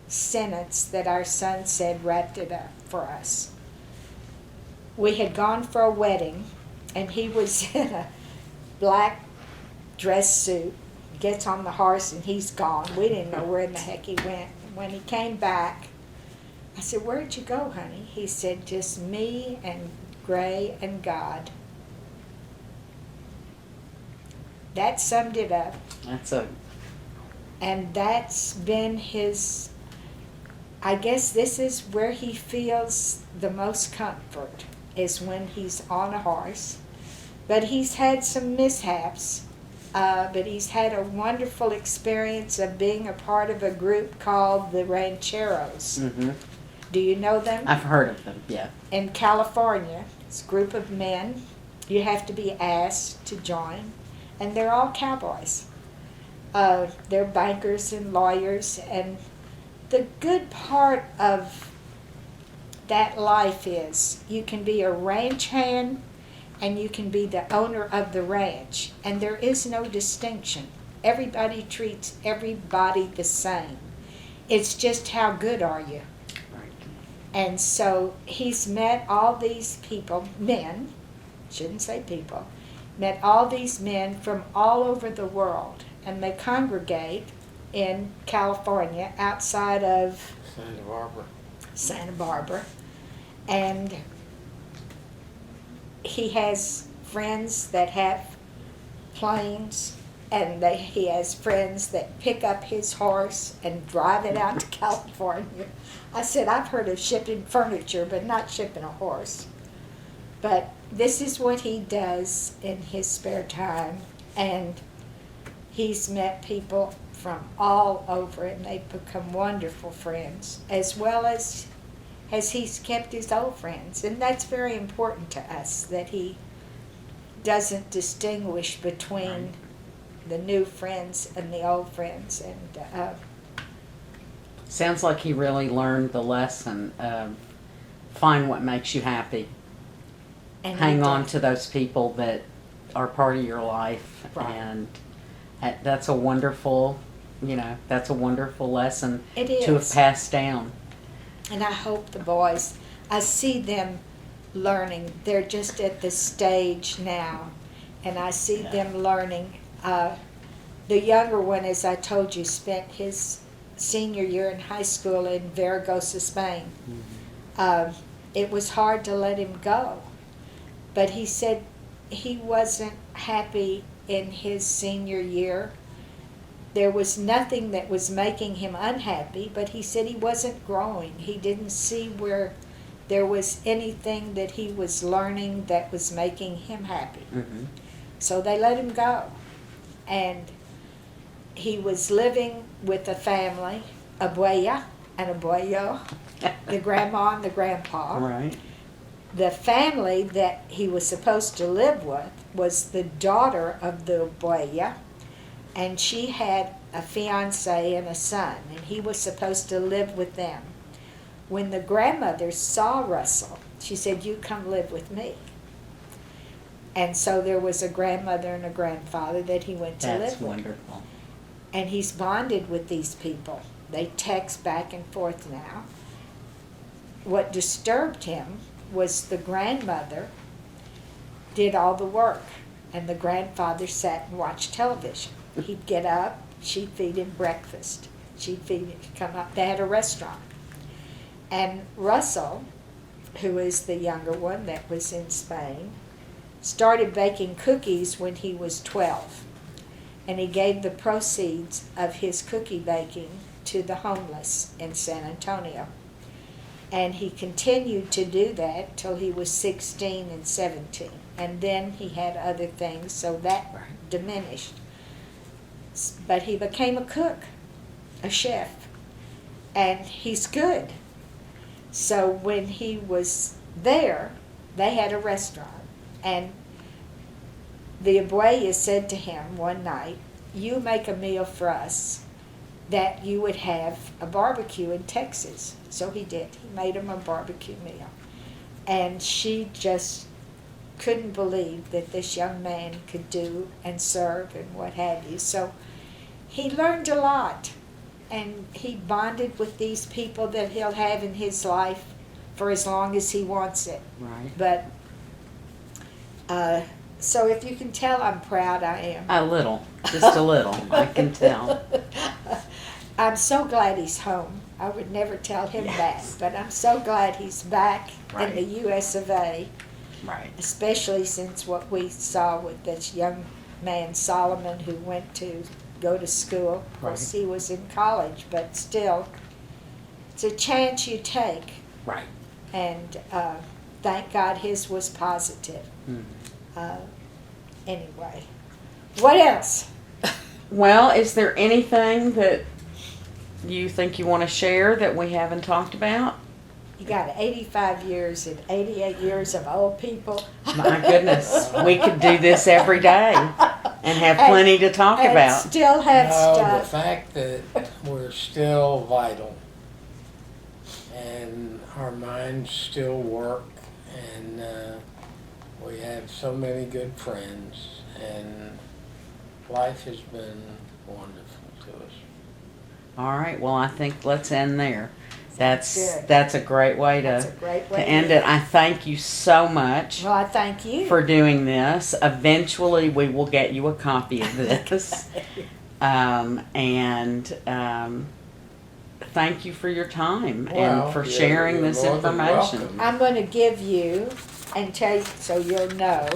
sentence that our son said wrapped it up for us. We had gone for a wedding, and he was in a black dress suit, gets on the horse, and he's gone. We didn't know where in the heck he went. When he came back, I said, "Where'd you go, honey?" He said, "Just me and Gray and God." That summed it up. And that's been his, I guess this is where he feels the most comfort, is when he's on a horse. But he's had some mishaps, but he's had a wonderful experience of being a part of a group called the Rancheros. Mm-hmm. Do you know them? I've heard of them, yeah. In California, it's a group of men. You have to be asked to join, and they're all cowboys. They're bankers and lawyers, and the good part of that life is you can be a ranch hand and you can be the owner of the ranch, and there is no distinction. Everybody treats everybody the same. It's just how good are you? Right. And so he's met all these people, men, shouldn't say people, met all these men from all over the world, and they congregate in California outside of Santa Barbara. And he has friends that have planes, and he has friends that pick up his horse and drive it out to California. I said, "I've heard of shipping furniture, but not shipping a horse." But this is what he does in his spare time, and he's met people from all over, and they've become wonderful friends, as well as he's kept his old friends. And that's very important to us, that he doesn't distinguish between the new friends and the old friends. And Sounds like he really learned the lesson of find what makes you happy. and Hang he on does. to those people that are part of your life. Right. And that's a wonderful, that's a wonderful lesson It to have is. passed down. And I hope the boys, I see them learning. They're just at the stage now, and I see them learning. The younger one, as I told you, spent his senior year in high school in Zaragoza, Spain. It was hard to let him go, but he said he wasn't happy in his senior year. There was nothing that was making him unhappy, but he said he wasn't growing. He didn't see where there was anything that he was learning that was making him happy. Mm-hmm. So they let him go. And he was living with a family, abuela and abuelo, the grandma and the grandpa. Right. The family that he was supposed to live with was the daughter of the abuela, and she had a fiance and a son, and he was supposed to live with them. When the grandmother saw Russell, she said, "You come live with me." And so there was a grandmother and a grandfather that he went to That's live with. wonderful. And he's bonded with these people. They text back and forth now. What disturbed him was the grandmother did all the work, and the grandfather sat and watched television. He'd get up, she'd feed him breakfast. She'd feed him, come up, they had a restaurant. And Russell, who is the younger one that was in Spain, started baking cookies when he was 12. And he gave the proceeds of his cookie baking to the homeless in San Antonio. And he continued to do that till he was 16 and 17. And then he had other things, so that diminished. But he became a cook, a chef, and he's good. So when he was there, they had a restaurant, and the abuela said to him one night, "You make a meal for us that you would have a barbecue in Texas." So he did. He made him a barbecue meal. And she just couldn't believe that this young man could do and serve and what have you. So he learned a lot. And he bonded with these people that he'll have in his life for as long as he wants it. Right. But, so if you can tell, I'm proud, I am. A little. Just a little. I can tell. I'm so glad he's home. I would never tell him Yes. that, but I'm so glad he's back Right. in the U.S. of A., Right. especially since what we saw with this young man, Solomon, who went to go to school. Of course, he was in college, but still, it's a chance you take. Right. And thank God his was positive. Anyway, what else? Well, is there anything that you think you want to share that we haven't talked about? You got 85 years and 88 years of old people. My goodness, we could do this every day and have plenty to talk And about. still have No, the stuff. fact that we're still vital and our minds still work, and we have so many good friends, and life has been wonderful to us. All right, well, I think let's end there. That's good. That's a great way That's a to great way end it. I thank you so much Well, I thank you. for doing this. Eventually, we will get you a copy of this. Thank you for your time and for sharing you're this more than information. welcome. I'm going to give you and tell you so you'll know.